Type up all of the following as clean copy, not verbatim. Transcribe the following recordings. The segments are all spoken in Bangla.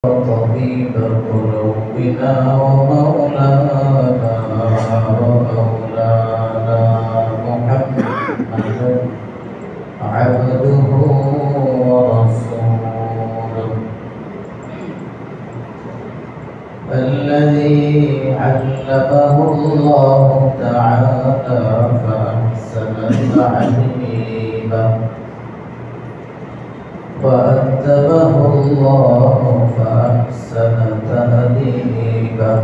طبيب قلوبنا ومولانا محمد عبده ورسوله الذي علمه الله تعالى فأحسن تعليمه وأدبه الله فأحسن تأديبه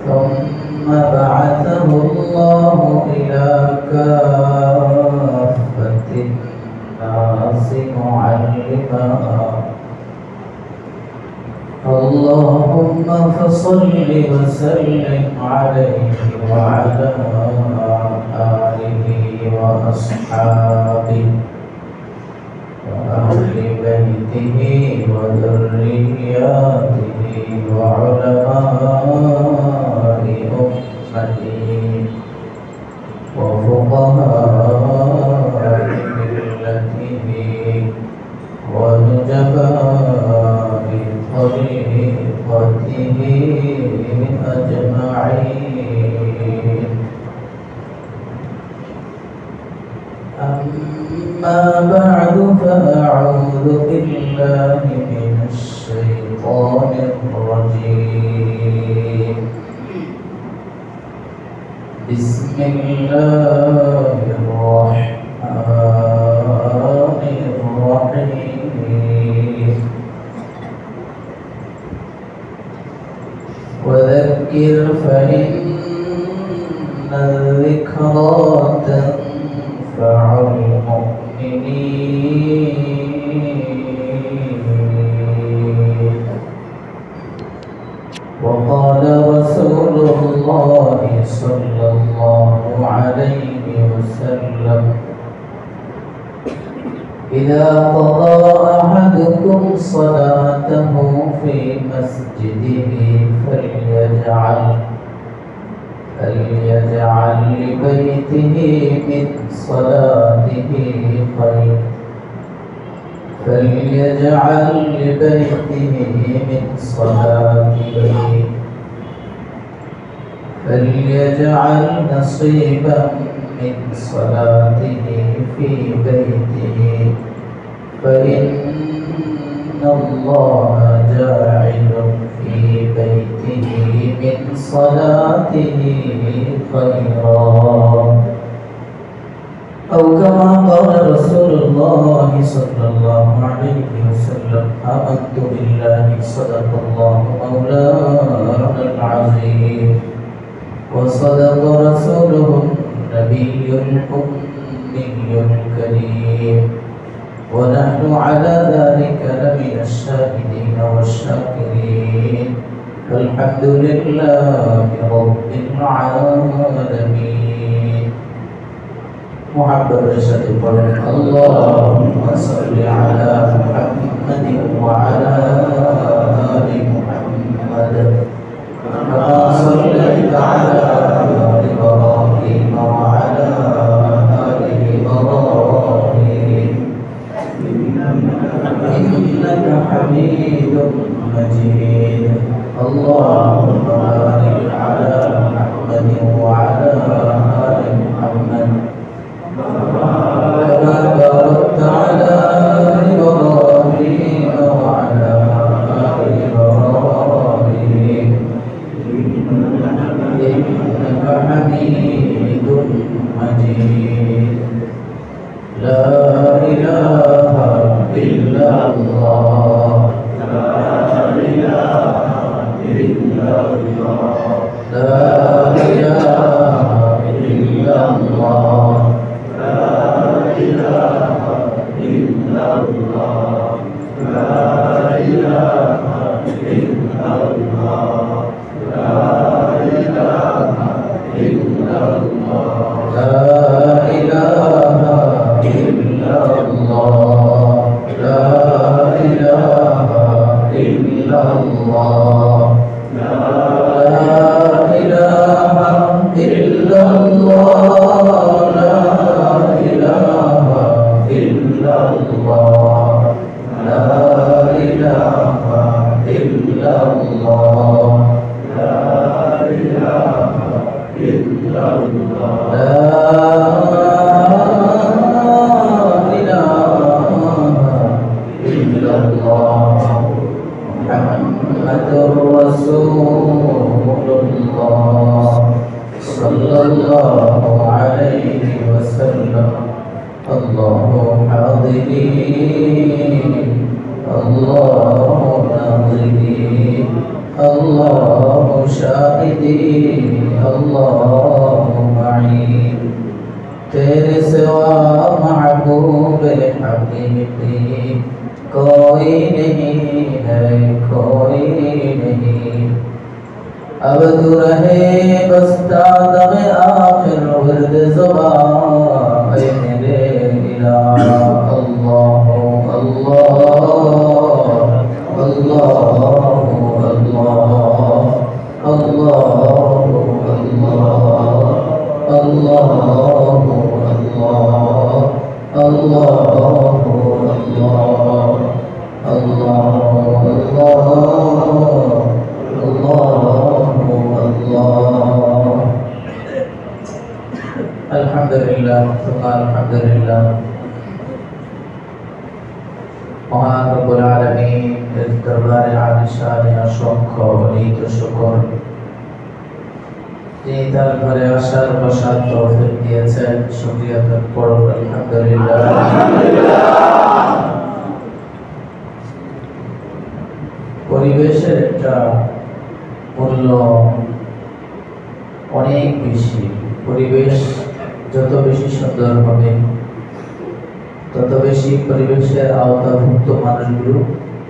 ثم بعثه الله إلى كافة الناس معلما اللهم فصل وسلم عليه وعلى آله وأصحابه وأهل بيته وذرياته وعلماء أمته وفقهاء ملته ونجباء طريقته أجمعين أما بعد فأعوذ بالله من الشيطان الرجيم بسم الله الرحمن الرحيم وذكر فإن الذكرى تنفع المؤمنين وقال رسول الله صلى الله عليه وسلم إذا قضى أحدكم صلاته في مسجده فليجعل لبيته من صلاته خير فليجعل لبيته من صلاته فليجعل نصيبا من صلاته في بيته فإن الله جاعل في بيته من صلاته خيرا أو كما قال رسول الله صلى الله عليه وسلم آمنت بالله صدق الله مولانا العظيم وصدق رسوله النبي الأمي الكريم ونحن على ذلك لمن الشاهدين والشاكرين الحمد لله رب العالمين محبب رشد اللهم صل على محمد وعلى آل محمد كما صليت على إبراهيم وعلى آل إبراهيم إنك حميد مجيد اللهم بارك على محمد وعلى آل محمد كما باركت على إبراهيم وعلى آل إبراهيم إنك حميد مجيد لا إله إلا الله لا إله إلا الله لا إله إلا الله لا إله إلا الله لا إله إلا الله لا إله إلا الله لا إله إلا الله لا إله إلا الله لا إله إلا الله لا إله إلا الله لا إله ইল্লাল্লাহ লা ইলাহা ইল্লাল্লাহ লা ইলাহা ইল্লাল্লাহ মুহাম্মাদুর রাসূলুল্লাহ সাল্লাল্লাহু আলাইহি ওয়াসাল্লাম আল্লাহু হাদিরিন আল্লাহু নাযিরিন আল্লাহু শাহিদিন আল্লাহু মাঈন तेरे सिवा महबूब हबीबी कोई नहीं है कोई नहीं अब तू रहे बस तादम आखिर वर्द ज़ुबान ऐ मेरे इलाह अल्लाह अल्लाह अल्लाह अल्लाह अल्लाह अल्हम्दुलिल्लाह अल्हम्दुलिल्लाह মহান রব্বুল আলামিন এর দরবারে আলিশানে অসংখ্য অগণিত শুকর তিনি তার ঘরে আসার বসার তৌফিক দিয়েছেন শুকরিয়া পড়ো আলহামদুলিল্লাহ পরিবেশের একটা মূল্য অনেক বেশি পরিবেশ যত বেশি সুন্দর হবে তত বেশি পরিবেশের আওতাভুক্ত মানুষগুলো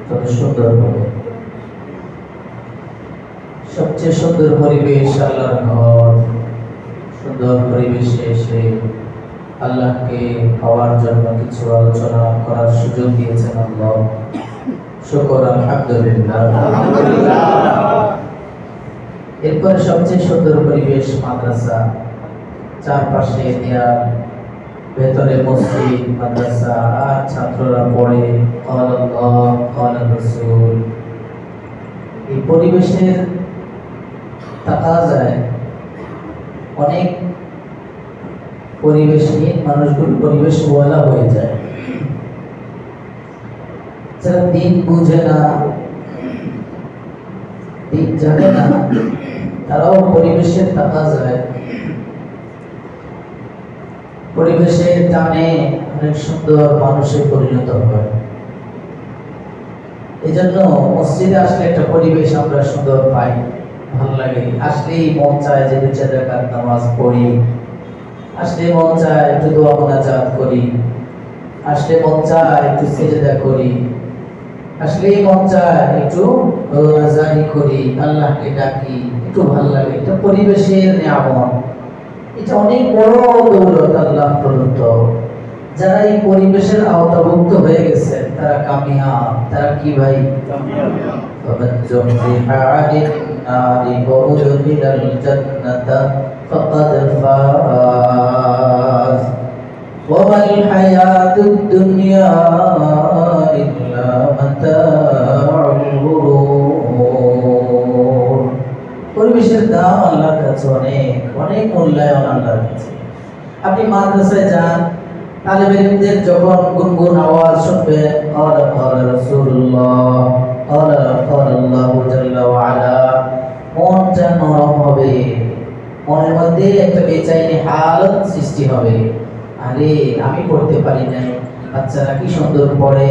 তত সুন্দর হবে সবচেয়ে সুন্দর পরিবেশ আল্লাহর ঘর সুন্দর পরিবেশে এসে আল্লাহকে পাওয়ার জন্য কিছু আলোচনা করার সুযোগ দিয়েছেন আল্লাহ শুকর আলহামদুলিল্লাহ এরপর সবচেয়ে সুন্দর পরিবেশ মাদ্রাসা চারপাশে দেয়াল ভেতরে মসজিদ মাদ্রাসা আর ছাত্ররা পড়ে আল্লাহ আল্লাহ রাসূল এই পরিবেশের তাকা যায় অনেক পরিবেশহীন মানুষগুলো পরিবেশ ওয়ালা হয়ে যায় যারা দিন বুঝে না দিন জানে না তারাও পরিবেশের তাকা যায় পরিবেশের টানে অনেক সুন্দর মানুষে পরিণত হয় এজন্য মসজিদে আসলে একটা পরিবেশ আমরা সুন্দর পাই ভালো লাগে আসলেই মন চায় যে দুই চার রাকাত নামাজ পড়ি আসলে মন চায় একটু দোয়া মুনাজাত করি আসলে মন চায় একটু সিজদা করি আসলে মন চায় একটু রোজাদারি করি আল্লাহকে ডাকি একটু ভালো লাগে এটা পরিবেশের নিয়ামত এটা অনেক বড় দৌলত আল্লাহ প্রদত্ত যারা এই পরিবেশের আওতাভুক্ত হয়ে গেছে তারা কামিয়াব তারা কি ভাই فمن زحزح عن النار وأدخل الجنة فقد فاز وما الحياة الدنيا إلا متاع الغرور পরিবেশের দাম আল্লাহর কাছে অনেক অনেক মূল্যায়ন আল্লাহর কাছে আপনি মাদ্রাসায় যান তালেবে ইলমদের যখন গুনগুন আওয়াজ শুনবেন ক্বালা ক্বালা রাসূলুল্লাহ ক্বালা ক্বালা আল্লাহু জাল্লা ওয়া আলা মন যেন নরম হবে মনের মধ্যে একটা বেচাইনি হালত সৃষ্টি হবে আরে আমি পড়তে পারি নাই বাচ্চারা কি সুন্দর পড়ে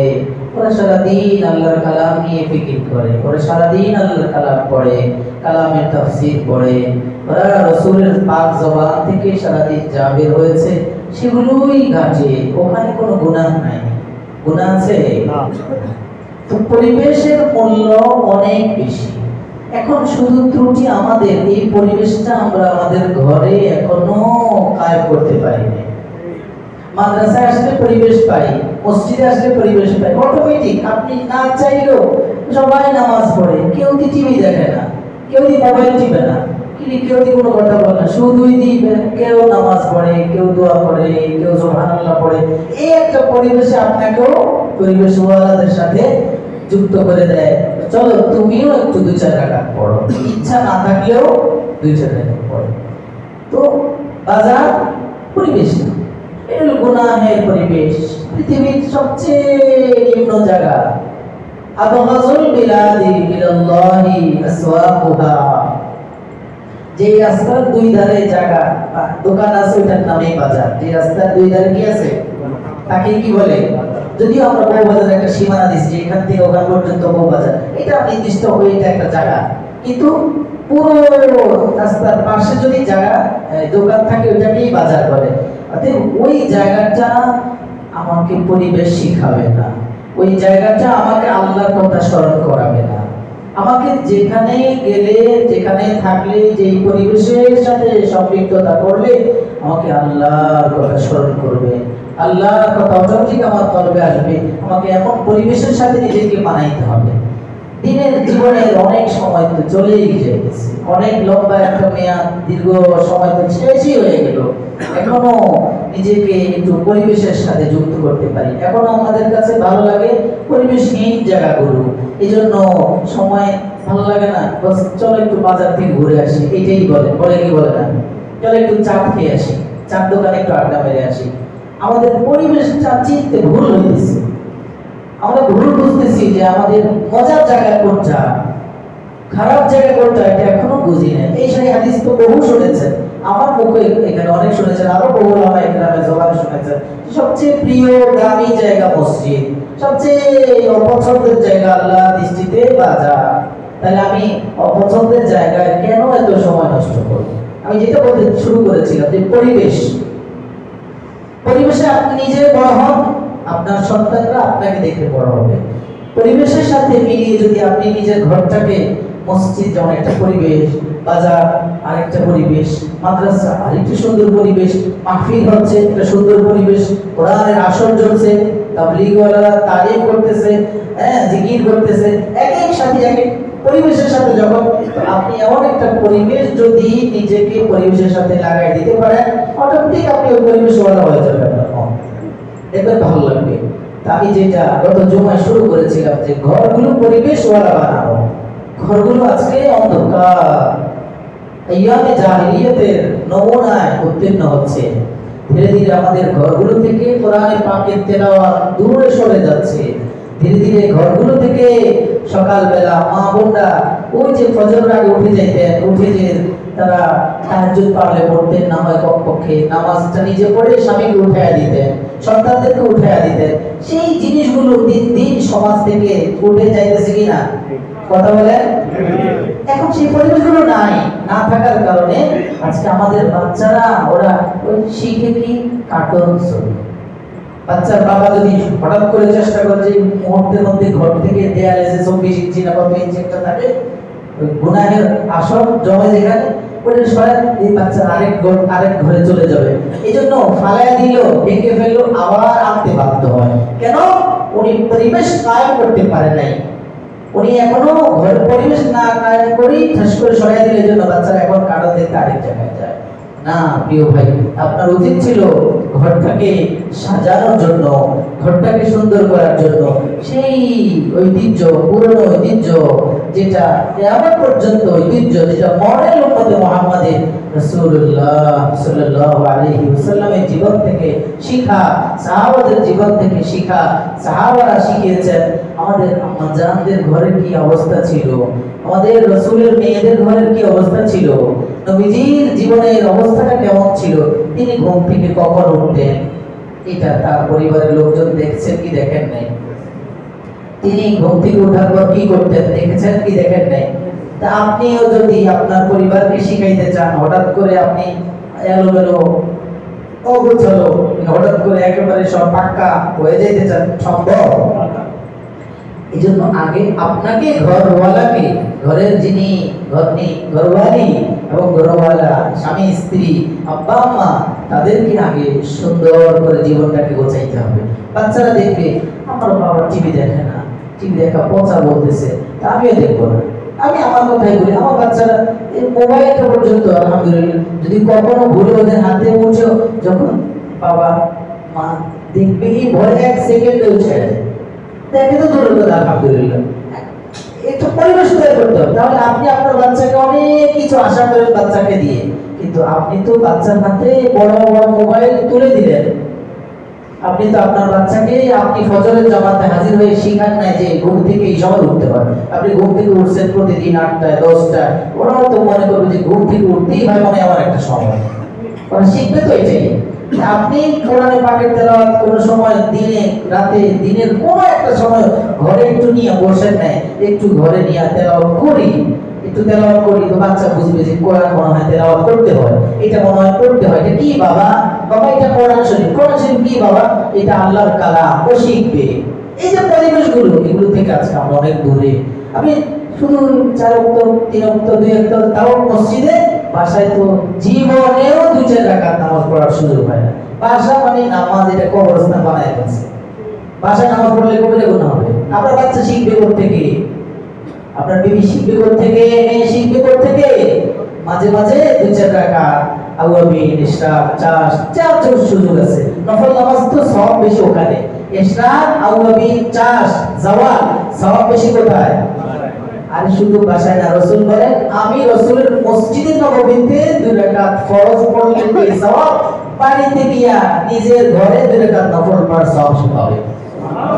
ওরা সারাদিন আল্লাহর কালাম নিয়ে ফিকির করে ওরা সারাদিন আল্লাহর কালাম পড়ে কালামের তাফসীর পড়ে ওরা রাসূলের পাক জবান থেকে সারাদিন যা বের হয়েছে সেগুলোই ঘাটে ওখানে কোনো গুনাহ নাই গুনাহ আছে না তো পরিবেশের মূল্য অনেক বেশি এখন শুধু ত্রুটি আমাদের এই পরিবেশটা আমরা আমাদের ঘরে এখনো কায়েম করতে পারি না মাদ্রাসায় আসলে পরিবেশ পাই মসজিদে আসলে পরিবেশ পাই অটোমেটিক আপনি না চাইলেও সবাই নামাজ পড়ে কেউ টিভি দেখে না কেউ মোবাইল টিপে না কেউ কোনো কথা বলে না শুধুই দিবে কেউ নামাজ পড়ে কেউ দোয়া করে কেউ সুবহানাল্লাহ পড়ে এই একটা পরিবেশে আপনাকেও পরিবেশ ওয়ালাদের সাথে যুক্ত করে দেয় চলো তুমিও একটু 2-4 রাকাত পড়ো, ইচ্ছা না থাকলেও 2-4 রাকাত পড়ো। তো বাজার পরিবেশ না, এটা হলো গুনাহের পরিবেশ, পৃথিবীর সবচেয়ে নিম্ন জায়গা। আবগাযুল বিলাদি ইলাল্লাহি আসওয়াকুহা, যে রাস্তার দুই ধারে জায়গা দোকান আছে ওইটার নামই বাজার। যে রাস্তার দুই ধারে কি আছে তাকে কি বলে? যদিও আমরা বউ বাজার একটা সীমানা দিচ্ছি, এখান থেকে ওখান পর্যন্ত বউ বাজার, এটা নির্দিষ্ট হয়ে এটা একটা জায়গা, কিন্তু পুরো রাস্তার পাশে যদি জায়গা দোকান থাকে ওইটাকেই বাজার বলে। অতএব ওই জায়গাটা আমাকে পরিবেশ শিখাবে না, ওই জায়গাটা আমাকে আল্লাহর কথা স্মরণ করাবে না। আমাকে যেখানে গেলে, যেখানে থাকলে, যেই পরিবেশের সাথে সম্পৃক্ততা করলে আমাকে আল্লাহর কথা স্মরণ করবে, আল্লাহর কথা অটোমেটিক আমার কলবে আসবে। আমাকে এমন পরিবেশের সাথে নিজেকে মানাইতে হবে। দিনের জীবনের অনেক সময় তো চলেই গেছে, অনেক লম্বা একটা মেয়াদ, দীর্ঘ সময় তো শেষই হয়ে গেল, এখনো নিজেকে একটু পরিবেশের সাথে যুক্ত করতে পারি। এখনো আমাদের কাছে ভালো লাগে পরিবেশহীন জায়গাগুলো, এই জন্য সময় ভালো লাগে না, বস চলো একটু বাজার থেকে ঘুরে আসি, এটাই বলে, বলে কি বলে না, চলো একটু চা খেয়ে আসি, চার দোকানে একটু আড্ডা মেরে আসি। আমাদের পরিবেশটা চিনতে ভুল হইতেছে, আমরা ভুল বুঝতেছি যে আমাদের মজার জায়গা কোনটা, খারাপ জায়গা কোনটা, এটা এখনো বুঝি না। এই সেই হাদিস তো বহু শুনেছেন, আমার মুখে এখানে অনেক শুনেছেন, আরো বহু ওলামা ইকরামের জবানে শুনেছেন। সবচেয়ে প্রিয় দামি জায়গা মসজিদ, সবচেয়ে অপছন্দের জায়গা আল্লাহর দৃষ্টিতে বাজার। তাহলে আমি অপছন্দের জায়গায় কেন এত সময় নষ্ট করব? আমি যেটা বলতে শুরু করেছিলাম যে পরিবেশ, পরিবেশে আপনি নিজে বড় হন, আপনার সন্তানরা আপনাকে দেখে বড় হবে। পরিবেশের সাথে মিলিয়ে যদি আপনি নিজের ঘরটাকে, মসজিদ যেমন একটা পরিবেশ, বাজার আরেকটা পরিবেশ, মাদ্রাসা আরেকটা সুন্দর পরিবেশ, মাহফিল হচ্ছে একটা সুন্দর পরিবেশ, কোরআনের আসর চলছে, তাবলীগওয়ালারা তালিম করতেছে, জিকির করতেছে, এক এক সাথে এক এক পরিবেশের সাথে যখন আপনি এমন একটা পরিবেশ যদি নিজেকে পরিবেশের সাথে লাগাই দিতে পারেন, অটোমেটিক আপনি ওই পরিবেশওয়ালা হয়ে যাবেন, দেখবেন ভালো লাগবে। আমি যেটা গত জুমায় শুরু করেছিলাম যে ঘরগুলো পরিবেশওয়ালা বানানো, ঘরগুলো আজকে অন্ধকার, ইয়ামে জাহিলিয়াতের নমুনায় উত্তীর্ণ হচ্ছে। ধীরে ধীরে আমাদের ঘরগুলো থেকে কোরআনে পাকের তেলাওয়াত দূরে সরে যাচ্ছে। ধীরে ধীরে ঘরগুলো থেকে সকালবেলা মা বোনরা ওই যে ফজরের আগে উঠে যাইতেন, উঠে যে তারা তাহাজ্জুদ পারলে পড়তেন, না হয় কমপক্ষে নামাজটা নিজে পড়ে স্বামীকে উঠাইয়া দিতেন, সন্তানদেরকে উঠাইয়া দিতেন। সেই জিনিসগুলো দিন দিন সমাজ থেকে উঠে যাইতেছে কিনা, কথা বলেন? এখন সেই পরিবেশগুলো নাই, না থাকার কারণে আজকে আমাদের বাচ্চারা ওরা ওই শিখে কি কার্টুন ছবি। বাচ্চার বাবা যদি হঠাৎ করে চেষ্টা করে যে মুহূর্তের মধ্যে ঘর থেকে দেয়ালে যে 24 ইঞ্চি না কত ইঞ্চি একটা থাকে, ওই গুনাহের আসর জমে যেখানে, ওটা সরাই এই বাচ্চা আরেক ঘরে চলে যাবে। এই জন্য ফালাইয়া দিল, ভেঙে ফেললো, আবার আনতে বাধ্য হয়। কেন? উনি পরিবেশ কায়েম করতে পারে নাই, উনি এখনো ঘরের পরিবেশ না কায়েম করেই ঠাস করে সরাই দিলে, এই জন্য বাচ্চারা এখন কারণ দেখতে আরেক জায়গায় যায়। না প্রিয় ভাই, আপনার উচিত ছিল ঘরটাকে সাজানোর জন্য, ঘরটাকে সুন্দর করার জন্য সেই ঐতিহ্য, পুরনো ঐতিহ্য, যেটা কিয়ামত পর্যন্ত ঐতিহ্য, যেটা মডেল উম্মতে মুহাম্মাদের রাসূলুল্লাহ সাল্লাল্লাহু আলাইহি ওয়াসাল্লামের জীবন থেকে শিখা, সাহাবাদের জীবন থেকে শিখা, সাহাবারা শিখিয়েছেন। আমাদের আম্মাজানদের ঘরে কি অবস্থা ছিল, আমাদের রাসূলের মেয়েদের ঘরের কি অবস্থা ছিল, নবীজির জীবনের অবস্থাটা কেমন ছিল, তিনি ঘুম থেকে কখন উঠতেন, এটা তার পরিবারের লোকজন দেখছেন কি দেখেন নাই? তিনি ঘুম থেকে ওঠার পর কি করতেন দেখেছেন কি দেখেন নাই? তা আপনিও যদি আপনার পরিবারকে শিখাইতে চান, হঠাৎ করে আপনি এলোমেলো অগোছালো হঠাৎ করে একেবারে সব পাক্কা হয়ে যেতে চান, সম্ভব? এই জন্য আগে আপনাকে ঘরওয়ালাকে, ঘরের যিনি ঘরওয়ালি এবং ঘরওয়ালা স্বামী স্ত্রী আব্বা আম্মা, তাদেরকে আগে সুন্দর করে জীবনটাকে গোছাইতে হবে। বাচ্চারা দেখবে আমার বাবা টিভি দেখে না, টিভি দেখা পচা বলতেছে, তা আমিও দেখবো না। আমি আমার কথাই বলি, আমার বাচ্চারা এই মোবাইলটা পর্যন্ত আলহামদুলিল্লাহ যদি কখনো ভুলে ওদের হাতে পৌঁছেও, যখন বাবা মা দেখবে এই ভয় 1 সেকেন্ডেও ছেড়ে দেয়, দেখে তো দূরের কথা, আলহামদুলিল্লাহ। একটু পরিবেশ তৈরি করতে হবে। তাহলে আপনি আপনার বাচ্চাকে অনেক কিছু আশা করেন বাচ্চাকে দিয়ে, কিন্তু আপনি তো বাচ্চার হাতে বড় বড় মোবাইল তুলে দিলেন। আপনি তো আপনার বাচ্চাকে আপনি ফজরের জামাতে হাজির হয়ে শিখান নাই যে ঘুম থেকে এই সময় উঠতে পারে। আপনি ঘুম থেকে উঠছেন প্রতিদিন 8টায় 10টায়, ওরাও তো মনে করবে যে ঘুম থেকে উঠতেই হয় মানে আমার একটা সময়, ওরা শিখবে তো এটাই। আপনি কোরআনে পাকের তেলাওয়াত কোন সময় দিনে রাতে দিনের কোন একটা সময় ঘরে একটু নিয়ে বসেন নাই, একটু ঘরে নিয়ে তেলাওয়াত করি, একটু তেলাওয়াত করি, তো বাচ্চা বুঝবে যে কোরআন মনে হয় তেলাওয়াত করতে হয়, এটা মনে হয় পড়তে হয়। এটা কি বাবা? বাবা এটা কোরআন শরীফ। কোরআন শরীফ কি বাবা? এটা আল্লাহর কালাম। ও শিখবে। এই যে পরিবেশগুলো, এগুলো থেকে আজকে আমরা অনেক দূরে। আমি শুধু 4 ওয়াক্ত 3 ওয়াক্ত 2 ওয়াক্ত তাও মসজিদে, বাসায় তো জীবনেও 2-4 রাকাত নামাজ পড়ার সুযোগ হয় না। বাসা মানে নামাজ এটা কবরস্থান বানায় ফেলছে। বাসায় নামাজ পড়লে কবিরা গুনাহ হবে। আপনার বাচ্চা শিখবে কোত্থেকে? আপনার বিবি শিখবে কোত্থেকে? মেয়ে শিখবে কোত্থেকে? মাঝে মাঝে 2-4 রাকাত আওয়াবিন ইশরাক চাষ চার সুযোগ আছে। নফল নামাজ তো সব বেশি ওখানে। ইশরাক আওয়াবিন চাষ জাওয়াল সব বেশি কোথায়? আর শুধু বাসায় না, রাসূল বলেন আমি রাসূলের মসজিদে নববীতে 2 রাকাত ফরজ পড়লে কি সওয়াব, বাড়িতে গিয়া নিজের ঘরে 2 রাকাত নফল পড়ার সওয়াব পাবে।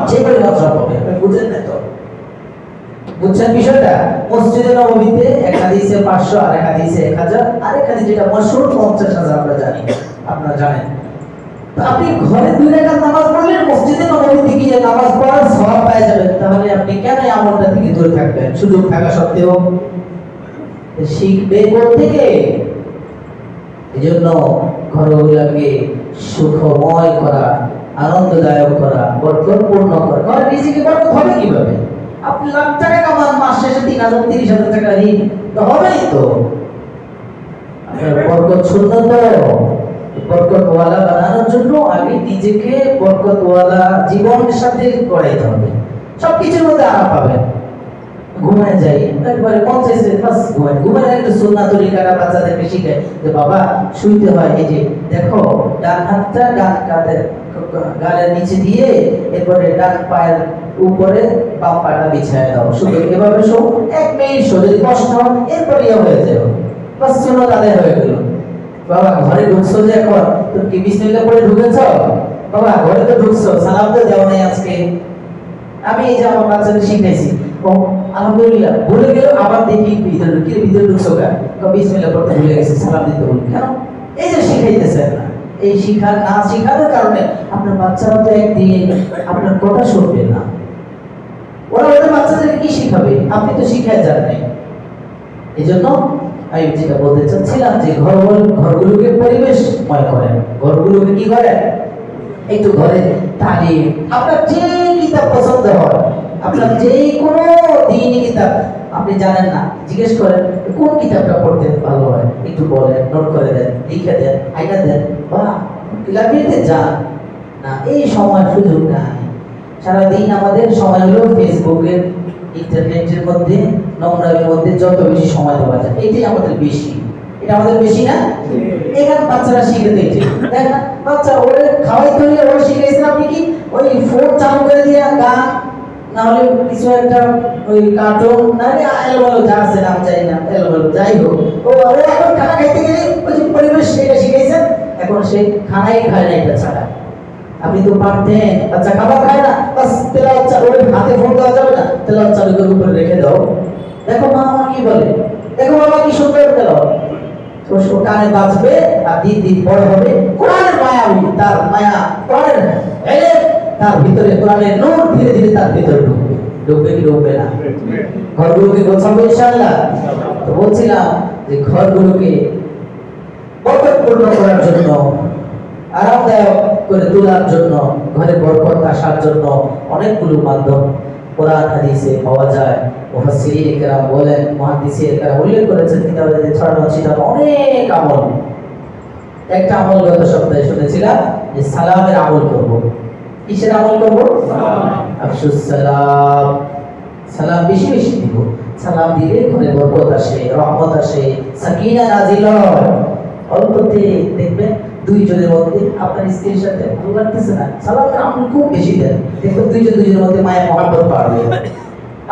যে পরিমাণ সওয়াব পাবে। আপনি বুঝেন না তো? বুঝছেন বিষয়টা? মসজিদে নববীতে এক হাদিসে 500, আর এক হাদিসে 1000, আর এক হাদিস যেটা মশহুর 50,000 আমরা জানি, আপনারা জানেন। তো আপনি ঘরে 2 রাকাত নামাজ পড়লেন, মসজিদে নববীতে গিয়ে নামাজ পড়ার সওয়াব পেয়ে যাবেন। তাহলে আপনি কেন এই আমলটা থেকে দূরে থাকবেন? সুযোগ থাকা সত্ত্বেও শিখবে কোথা থেকে? এজন্য ঘরগুলোকে সুখময় করা, আনন্দদায়ক করা, বরকতপূর্ণ করা। ঘরে নিজেকে বরকত হবে কিভাবে? আপনি লাখ টাকা কামান, মাস শেষে 3,000 30,000 টাকা ঋণ তো হবেই তো। আপনার বরকত শূন্য তো। বরকতওয়ালা বানানোর জন্য আগে নিজেকে বরকতওয়ালা জীবনের সাথে গড়াইতে হবে। সবকিছুর মধ্যে আরাম পাবেন। ঘুমায় যাই একবারে মন চাইছে বাস ঘুমায়। ঘুমায় একটা সুন্নাত তরিকাটা বাচ্চাদেরকে শিখায় যে বাবা শুইতে হয় এই যে দেখো, ডান হাতটা ডান কাঁধের গালের নিচে দিয়ে এরপরে ডান পায়ের উপরে বাম পাটা বিছায় দাও। শুধু এভাবে শো, 1 মিনিট শো, যদি কষ্ট হয় এরপরে হয়ে যাবে, বাস সুন্নাত আদায় হয়ে গেল। বাবা ঘরে ঢুকছো যে এখন, তুমি কি বিসমিল্লাহ পড়ে ঢুকেছো? বাবা ঘরে তো ঢুকছো, সালাম তো দেও নাই আজকে। আমি এই যে আমার বাচ্চাদের শিখাইছি, ও আলহামদুলিল্লাহ ভুলে গেল, আবার দেখি ভিতরে ঢুকে, ভিতরে ঢুকছো কেন? বিসমিল্লাহ পড়তে ভুলে গেছে, সালাম দিতে ভুল কেন? এই যে শিখাইতেছেন না, এই শিখা না শিখানোর কারণে আপনার বাচ্চারা তো একদিন আপনার কথা শুনবে না। ওরা ওদের বাচ্চাদেরকে কি শিখাবে? আপনি তো শিখায় যান নাই। এই জন্য আমি যেটা বলতে চাচ্ছিলাম যে ঘরগুলোকে পরিবেশময় করেন। ঘরগুলোকে কি করেন? একটু ঘরে তালিম, আপনার যে কিতাব পছন্দ হয়, আপনার যে কোনো দিনই কিতাব আপনি জানেন না, জিজ্ঞেস করেন কোন কিতাবটা পড়তে ভালো হয়, একটু বলেন, নোট করে দেন, লিখে দেন, আইনা দেন, বা লাইব্রেরিতে যান না। এই সময় সুযোগ নাই। সারাদিন আমাদের সময় হলো ফেসবুকের, ইন্টারনেটের মধ্যে, নোংরামের মধ্যে যত বেশি সময় দেওয়া যায় এটাই আমাদের বেশি। এটা আমাদের বেশি না? এখানে বাচ্চারা শিখে দিয়েছে। দেখ না বাচ্চা ওরে খাওয়াইতে হলে ওরা শিখেছেন আপনি কি ওই ফোন চালু করে দিয়ে গান, না হলে কিছু একটা ওই কার্টুন, না এলোমেলো যা আছে নাম চাই না, এলোমেলো যাই হোক, ও এখন খানা খাইতে গেলে ওই যে পরিবেশ সেটা শিখেছেন, এখন সে খানাই খায় না এটা ছাড়া। আপনি তো পারতেন, বাচ্চা খাবার খায় না, বাস তেলাওয়াত চালু, ওর হাতে ফোন দেওয়া যাবে না, তেলাওয়াত চালু করে উপরে রেখে দাও। দেখো মা আমার কি বলে, দেখো বাবা কি সুন্দর তেলাওয়াত, তো কানে বাজবে আর দিন দিন বড় হবে। কোরআনের মায়া, তার মায়া, কোরআনের ইলম তার ভিতরে, কোরআনের নূর ধীরে ধীরে তার ভিতরে ঢুকবে। ঢুকবে কি ঢুকবে না? ঘরগুলোকে গোছাবো ইনশাআল্লাহ। তো বলছিলাম যে ঘরগুলোকে বরকতপূর্ণ করার জন্য, আরামদায়ক করে তোলার জন্য, ঘরে বরকত আসার জন্য অনেকগুলো মাধ্যম কোরআন হাদিসে পাওয়া যায়। মুফাসসিরিন কেরাম বলেন, মুহাদ্দিসিন কেরাম উল্লেখ করেছেন কিতাবে যে ছড়ানো ছিটানো অনেক আমল। একটা আমল গত সপ্তাহে শুনেছিলাম যে সালামের আমল করব। কিসের আমল করব? আফশুস সালাম। সালাম বেশি বেশি দিব। সালাম দিলে ঘরে বরকত আসে, রহমত আসে, সাকিনা নাজিল হয়। অল্পতে দেখবেন দুইজনের মধ্যে, আপনার স্ত্রীর সাথে ভালো লাগতেছে না, সালামের আমল খুব বেশি দেন, দেখবেন দুইজনের মধ্যে মায়া মহব্বত বাড়বে।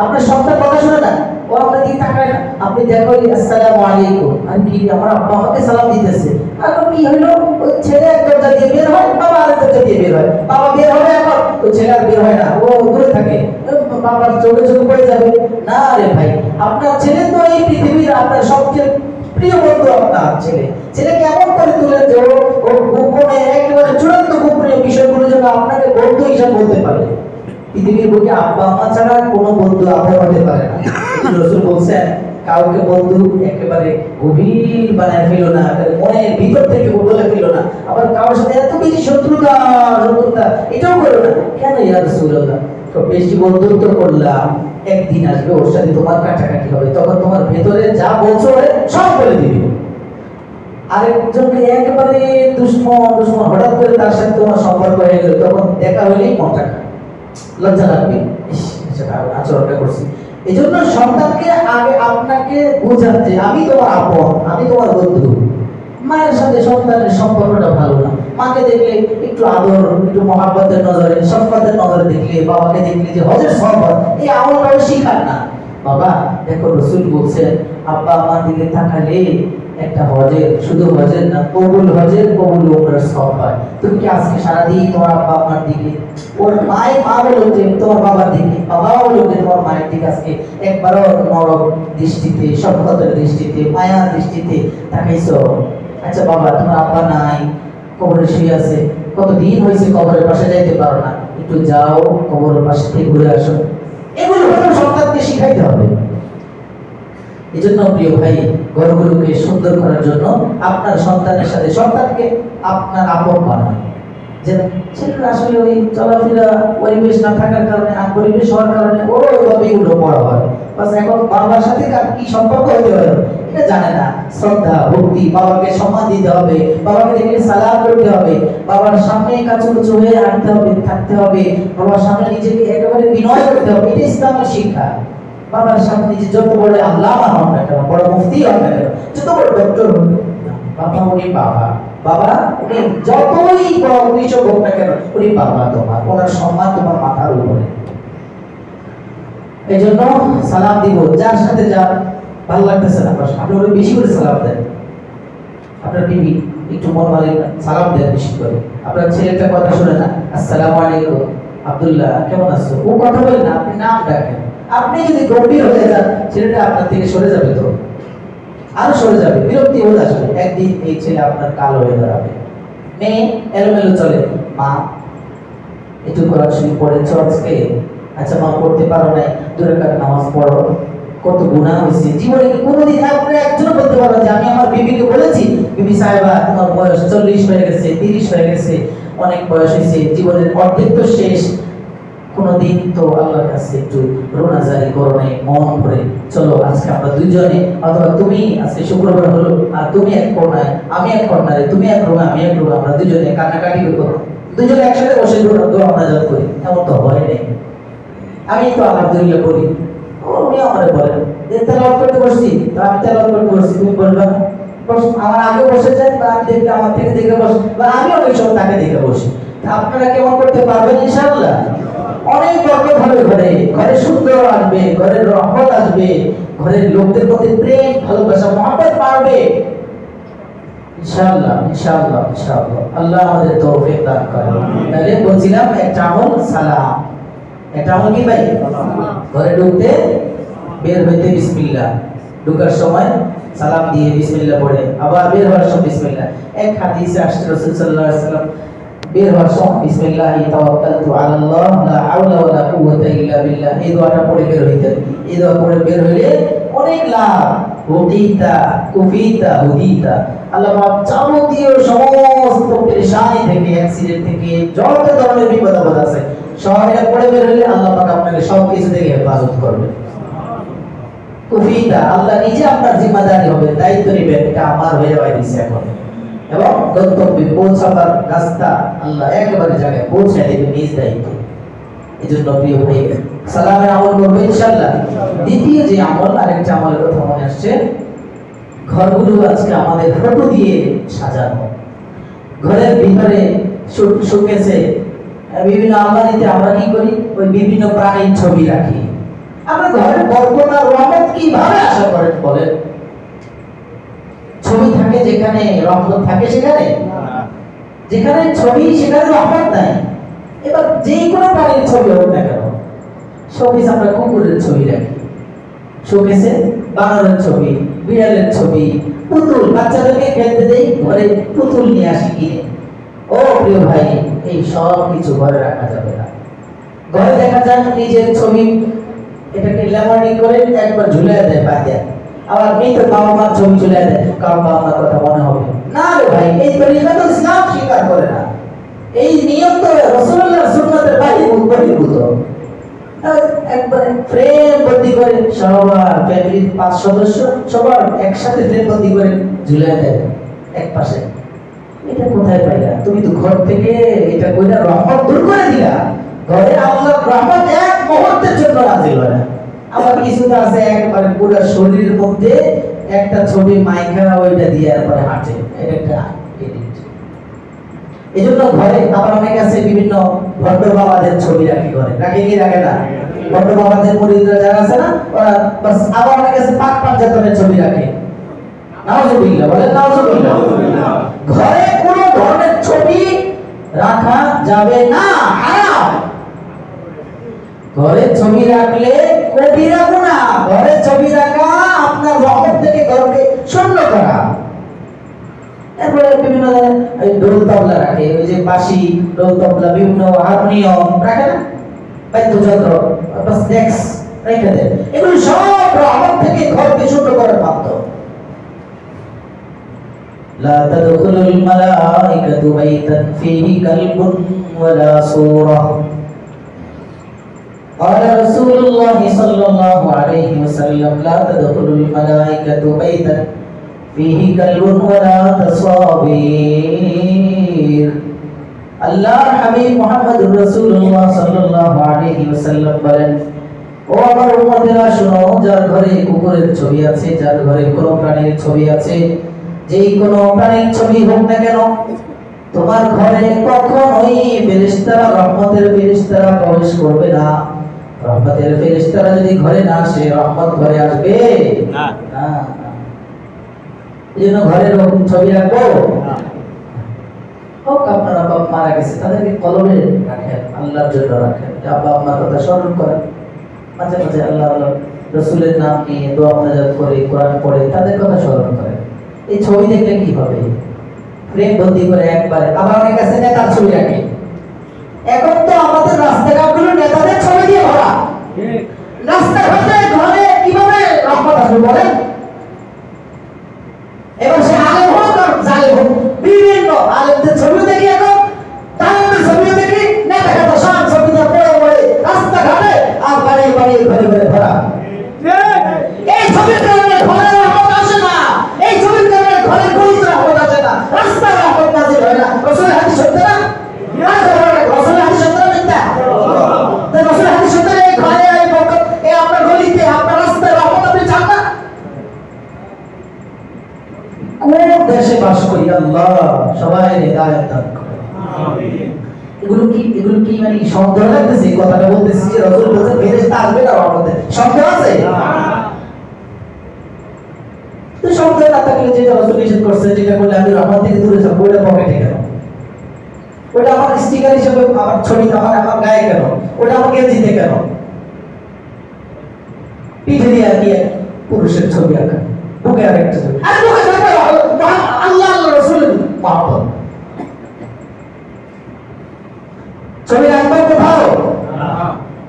আপনার সন্তান কথা শুনে না, ও আপনার দিকে তাকায় না, আপনি দেখো আসসালামু আলাইকুম, আর কি আমার আব্বা আমাকে সালাম দিতেছে, এখন কি হলো, ওই ছেলে এক দরজা দিয়ে বের হয়, বাবা আরেক দরজা দিয়ে বের হয়, বাবা বের হবে এখন, তো ছেলে আর বের হয় না, ও দূরে থাকে, বাবার চোখে চোখে পড়ে যাবে না। রে ভাই, আপনার ছেলে তো এই পৃথিবীর আপনার সবচেয়ে প্রিয় বন্ধু, আপনার ছেলে, ছেলেকে এমন করে তুলে যে ও গোপনে একেবারে চূড়ান্ত গোপনীয় বিষয়গুলো যেন আপনাকে বন্ধু হিসাবে বলতে পারে। পৃথিবীর বুকে আব্বা আম্মা ছাড়া কোনো বন্ধু আপন হতে পারে না। রাসূল বলছেন, কাউকে বন্ধু একেবারে গভীর বানায় ফেলো না, মনের ভিতর থেকে বলে ফেলো না, আবার কারোর সাথে এত বেশি শত্রুতা এটাও করো না। কেন ইয়া রাসূলুল্লাহ? তো বেশি বন্ধুত্ব করলাম, একদিন আসবে ওর সাথে তোমার কাটাকাটি হবে, তখন তোমার ভেতরে যা বলছো সব বলে দিবে। আরেকজনকে একেবারে দুশ্মন হঠাৎ করে তার সাথে তোমার সম্পর্ক হয়ে গেল, তখন দেখা হলেই মনটা লজ্জা লাগবে, আচরণটা করছি। এই জন্য সন্তানকে আগে আপনাকে বোঝাতে, আমি তোমার আপন, আমি তোমার বন্ধু। মায়ের সাথে সন্তানের সম্পর্কটা ভালো না, মাকে দেখলে একটু আদর, একটু মহাব্বতের নজরে, শফকাতের নজরে দেখলে, বাবাকে দেখলে যে হজের সম্পদ, এই আমলটাও শিখার না। বাবা দেখো, রাসূল বলছেন, আব্বা আমার দিকে তাকালে একটা হজের, শুধু হজের না, কবুল হজের কবুল উমরার সওয়াব পায়। তুমি কি আজকে সারাদিন তোমার আব্বা আমার দিকে, ওর মা বলো যে তোমার বাবার দিকে, বাবা বলো যে তোমার মায়ের দিকে আজকে একবারও নরম দৃষ্টিতে, শফকাতের দৃষ্টিতে, মায়ার দৃষ্টিতে তাকাইছো? আচ্ছা বাবা, তোমার আব্বা নাই, কবরে শুয়ে আছে, কতদিন হয়েছে কবরের পাশে যাইতে পারো না, একটু যাও কবরের পাশে থেকে ঘুরে আসো। এগুলো হলো সন্তানকে শিখাইতে হবে। এই জন্য প্রিয় ভাই, ঘরগুলোকে সুন্দর করার জন্য আপনার সন্তানের সাথে সন্তানকে আপনার আপন বানান। যে ছেলেরা আসলে ওই চলাফেরা পরিবেশ না থাকার কারণে, আর পরিবেশ হওয়ার কারণে ওরও ওইভাবেই উল্টো পড়া হয়। বাস এখন বাবার সাথে কি সম্পর্ক হতে হবে এটা জানে না। শ্রদ্ধা, ভক্তি, বাবাকে সম্মান দিতে হবে, বাবাকে দেখলে সালাম করতে হবে, বাবার সামনে কাছুকুচু হয়ে হাঁটতে হবে, থাকতে হবে, বাবার সামনে নিজেকে একেবারে বিনয় করতে হবে। এটা ইসলামের শিক্ষা। বাবার সামনে নিজে যত বড় আল্লামা হন না কেন, বড় মুফতি হন না কেন, যত বড় ডক্টর হন, বাবা উনি বাবা, বাবা উনি যতই বড় কৃষক হোক না কেন, উনি বাবা তোমার, ওনার সম্মান তোমার মাথার উপরে। এই জন্য সালাম দিব, যার সাথে যা ভালো লাগতেছে না আপনি ওরা বেশি করে সালাম দেন। আপনার বিবি একটু মন ভালো সালাম দেন বেশি করে। আপনার ছেলেটা কথা শুনে না, আসসালামু আলাইকুম আব্দুল্লাহ কেমন আছো, ও কথা বলে না, আপনি নাম ডাকেন। আপনি যদি গম্ভীর হয়ে যান, ছেলেটা আপনার থেকে সরে যাবে, তো আরো সরে যাবে, বিরক্তি হয়ে আসবে। একদিন এই ছেলে আপনার কালো হয়ে দাঁড়াবে। মেয়ে এলোমেলো চলে, মা একটু কোরআন শরীফ পড়েছ আজকে? আচ্ছা মা, পড়তে পারো নাই, 2 রাকাত নামাজ পড়ো। কত গুনাহ হয়েছে জীবনে, কি কোনোদিন আপনি একজন বলতে পারবেন যে আমি আমার বিবিকে বলেছি, বিবি সাহেবা তোমার বয়স 40 হয়ে গেছে, 30 হয়ে গেছে, অনেক বয়স হয়েছে, জীবনের অর্ধেক তো শেষ, কোনদিন তো আল্লাহর কাছে একটু রোনাজারি করো নাই মন ভরে? চলো আজকে আমরা দুইজনে, অথবা তুমি আজকে শুক্রবার হলো, আর তুমি এক কোণায় আমি এক কোণায়, তুমি এক রুমে আমি এক রুমে, আমরা দুইজনে কান্নাকাটি করবো, দুইজনে একসাথে বসে দোয়া মুনাজাত করি। এমন তো হয় নাই। আমি তো আলহামদুলিল্লাহ বলি, উনি আমারে বলেন যে তেলাওয়াত করতে বসছি, তো আমি তেলাওয়াত করতে বসছি, তুমি বলবা না? আমার আগে বসে যান, বা আমি দেখলে আমার থেকে দেখে বসি, বা আমি অনেক সময় তাকে দেখে বসি। আপনারা কেমন করতে পারবেন ইনশাআল্লাহ? অনেক বরকত হবে, ঘরে ঘরে সুন্দর আসবে, ঘরের রহমত আসবে, ঘরের লোকদের প্রতি প্রেম, ভালোবাসা, মহব্বত বাড়বে ইনশাআল্লাহ, ইনশাআল্লাহ, ইনশাআল্লাহ। আল্লাহ আমাদের তৌফিক দান করেন। তাহলে বলছিলাম একটা আমল সালাম, একটা আমল কি ভাই? ঘরে ঢুকতে, বের হইতে বিসমিল্লাহ, ঢোকার সময় সালাম দিয়ে বিসমিল্লাহ পড়ে, আবার বের হওয়ার সময় বিসমিল্লাহ। এক হাদিসে আসছে রাসূল সাল্লাল্লাহু আলাইহি ওয়াসাল্লাম বের হওয়ার সময় বিসমিল্লাহি তাওয়াক্কালতু আলাল্লাহ লা হাওলা ওয়ালা কুওয়াতা ইল্লা বিল্লাহ, এই দোয়াটা পড়ে বের হইতেন। এই দোয়া পড়ে বের হইলে অনেক লাভ। হুদিতা কুফিতা হুদিতা, আল্লাহ পাক যাবতীয় সমস্ত পেরেশানি থেকে, অ্যাক্সিডেন্ট থেকে, যত ধরনের বিপদ আপদ আছে সব এটা পড়ে বের হইলে আল্লাহ পাক আপনাকে সব কিছু থেকে হেফাজত করবে। কুফিতা, আল্লাহ নিজে আপনার জিম্মাদারি হবে, দায়িত্ব নেবেন, এটা আমার হয়ে যাওয়া দিচ্ছে এখন, এবং গন্তব্যে পৌঁছাবার রাস্তা আল্লাহ একেবারে জায়গায় পৌঁছে দেবে নিজ দায়িত্বে। এই জন্য প্রিয় ভাই, সালামের আমল করবো ইনশাআল্লাহ। দ্বিতীয় যে আমল, আরেকটা আমলের কথা মনে আসছে, ঘরগুলো আজকে আমাদের ফটো দিয়ে সাজানো। ঘরের ভিতরে শোকেসে, বিভিন্ন আলমারিতে আমরা কি করি, ওই বিভিন্ন প্রাণীর ছবি রাখি। আমরা ঘরে বরকত আর রহমত কিভাবে আশা করেন বলেন? ছবি থাকে যেখানে রহমত থাকে সেখানে, যেখানে ছবি সেখানে রহমত নাই। এবার যে কোনো প্রাণীর ছবি হোক না কেন, শোকেসে আমরা কুকুরের ছবি রাখি, শোকেসে বানরের ছবি, বিড়ালের ছবি, পুতুল, বাচ্চাদেরকে খেলতে দেই, ঘরে পুতুল নিয়ে আসি কিনে। ও প্রিয় ভাই, এই সব কিছু ঘরে রাখা যাবে না। ঘরে দেখা যায় নিজের ছবি, এটাকে ল্যামার্নিং করে একবার ঝুলিয়ে দেয় পায়ে, আবার মৃত বাবা মার ছবি ঝুলিয়ে দেয়, কারণ বাবা মার কথা মনে হবে না। রে ভাই, এই তরিকা তো ইসলাম স্বীকার করে না, এই নিয়ম তো রাসূলুল্লাহর সুন্নাতের বহির্ভূত। একবারে ফ্রেম বন্দি করে সবার ফ্যামিলির 5 সদস্য সবার একসাথে ফ্রেম বন্দি করে ঝুলিয়ে দেয় এক পাশে। এটা কোথায় পাইলা? তুমি তো ঘর থেকে এটা কইরা রহমত দূর করে দিলা। ঘরে আল্লাহর রহমত এক মুহূর্তের জন্য নাযিল হয় না। আবার কিছু তো আছে একবারে পুরো শরীরের মধ্যে একটা ছবি মাইকা ওইটা দিয়ে এরপরে হাঁটে, এটা একটা এডিট। এজন্য ঘরে আবার অনেক আছে বিভিন্ন ভণ্ড বাবাদের ছবি রাখি, ঘরে রাখে কি রাখে না? ভণ্ড বাবাদের মুরিদরা যারা আছে না, ওরা বাস আবার অনেক আছে পাক পাঞ্জাতনের ছবি রাখে। নাউজুবিল্লাহ, বলেন নাউজুবিল্লাহ। ঘরে কোন ধরনের ছবি রাখা যাবে না, হারাম। ঘরে ছবি রাখলে কবিরা গুনাহ। ঘরে ছবি রাখা আপনার রহমত থেকে ঘরকে শূন্য করা। এরপরে বিভিন্ন ঢোল তবলা রাখে, ওই যে বাঁশি, ঢোল তবলা, বিভিন্ন হারমোনিয়াম রাখে না, বাদ্যযন্ত্র, বাস ডেক্স রেখে দেয়। এগুলো সব রহমত থেকে ঘরকে শূন্য করার মাধ্যম। لا تدخل الملائكة بيتا فيه كلب ولا صورة قال رسول الله صلى الله عليه وسلم لا تدخل الملائكة بيتا فيه كلب ولا تصابير আল্লাহর হাবিব মুহাম্মদুর রাসূলুল্লাহ সাল্লাল্লাহু আলাইহি ওয়াসাল্লাম বলেন, ও আমার উম্মতেরা শুনো, যার ঘরে কুকুরের ছবি আছে, যার ঘরে কোনো প্রাণীর ছবি আছে, যেই কোনো প্রাণীর ছবি হোক না কেন, তোমার ঘরে কখনোই ফেরেশতারা, রহমতের ফেরেশতারা প্রবেশ করবে না। রহমতের ফেরেশতারা যদি ঘরে না আসে, রহমত ঘরে আসবে না। না, এজন্য ঘরে এরকম ছবি রাখবো না। হোক আপনার আব্বা মারা গেছে, তাদেরকে কলমে রাখেন, আল্লাহর জন্য রাখেন, আব্বা আম্মার কথা স্মরণ করেন, মাঝে মাঝে আল্লাহ রাসূলের নাম নিয়ে দোয়া মুনাজাত করে, কোরআন পড়ে তাদের কথা স্মরণ করেন। এই ছবি দেখলে কি হবে? ফ্রেম বন্দি করে একবারে। আবার অনেক কাছে নেতার ছবি রাখে। এখন তো আমাদের রাস্তাঘাটগুলো নেতাদের ছবি দিয়ে ভরা। রাস্তাঘাটে ঘরে কিভাবে রহমত আসবে বলেন? এবার সে আলেম হোক আর জালেম হোক, বিভিন্ন আলেমদের ছবি দেখি, এখন জালেমদের ছবি দেখি, নেতাঘাটে সব ছবি দিয়ে পড়ে পড়ে রাস্তাঘাটে আর বাড়িয়ে বাড়িয়ে ঘরে ঘরে ভরা। এই ছবির কারণে ঘরে রহমত আসে না, এই ছবির কারণে ঘরে গলিতে রহমত আসে না, রাস্তায় রহমত নাযিল হয় না। রাসূলের হাদিস সত্য না? রাসূলের হাদিস সত্য না মিথ্যা? তো রাসূলের হাদিস সত্য, এই ঘরে এই বরকত, এই আপনার গলিতে, আপনার রাস্তায় রহমত আপনি চান না? কোন দেশে বাস করি আল্লাহ সবাই হেদায়েত দান করেন, আমিন। এগুলো কি মানে সন্দেহ লাগতেছে? কথাটা বলতেছি যে রাসূল বলেছেন ফেরেশতা আসবে না রহমতে, সন্দেহ আছে? তো সন্দেহ না থাকলে যেটা রাসূল নিষেধ করছে, যেটা করলে আমি রহমত থেকে দূরে যাব, ওটা পকেটে কেন? ওটা আমার স্টিকার হিসেবে আমার ছবি আমার গায়ে কেন? ওটা আমার গেঞ্জিতে কেন? পিঠে দিয়ে আর কি পুরুষের ছবি আঁকা, বুকে আরেকটা ছবি, আরে বুকে থাকবে আল্লাহ আল্লাহ রাসূলের মহব্বত। ছবি রাখবে কোথাও?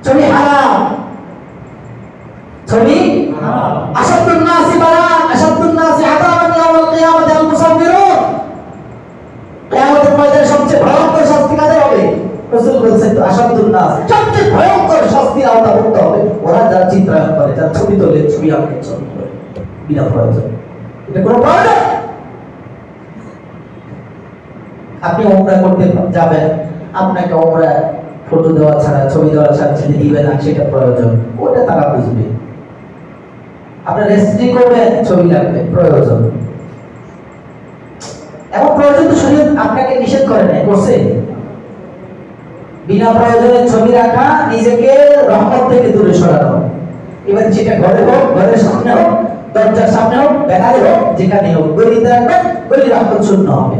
ছবি হারাম, ছবি আশাদুন নাসি বালান আশাদুন নাসি আযাবান ইয়াউমাল কিয়ামাতি আল মুসাফিরুন। কিয়ামতের ময়দানে সবচেয়ে ভয়ঙ্কর শাস্তি কাদের হবে? রাসূল বলেছেন তো আশাদুন নাস, সবচেয়ে ভয়ঙ্কর শাস্তির আওতাভুক্ত হবে ওরা যারা চিত্রায়ন করে, যারা ছবি তোলে, ছবি আঁকে, ছবি করে বিনা প্রয়োজন। এটা কোনো প্রয়োজন? আপনি উমরা করতে যাবেন, আপনাকে উমরা ফটো দেওয়া ছাড়া, ছবি দেওয়া ছাড়া যদি দিবে না, সেটা প্রয়োজন, ওটা তারা বুঝবে। আপনি রেজিস্ট্রি করবেন, ছবি লাগবে, প্রয়োজন। এমন প্রয়োজন তো শরীয়ত আপনাকে নিষেধ করে নাই, করছে? বিনা প্রয়োজনে ছবি রাখা নিজেকে রহমত থেকে দূরে সরানো। এবার যেটা ঘরে হোক, ঘরের সামনে হোক, দরজার সামনে হোক, ব্যানারে হোক, যেখানে হোক, গলিতে রাখবেন, গলি রাখবেন শূন্য হবে।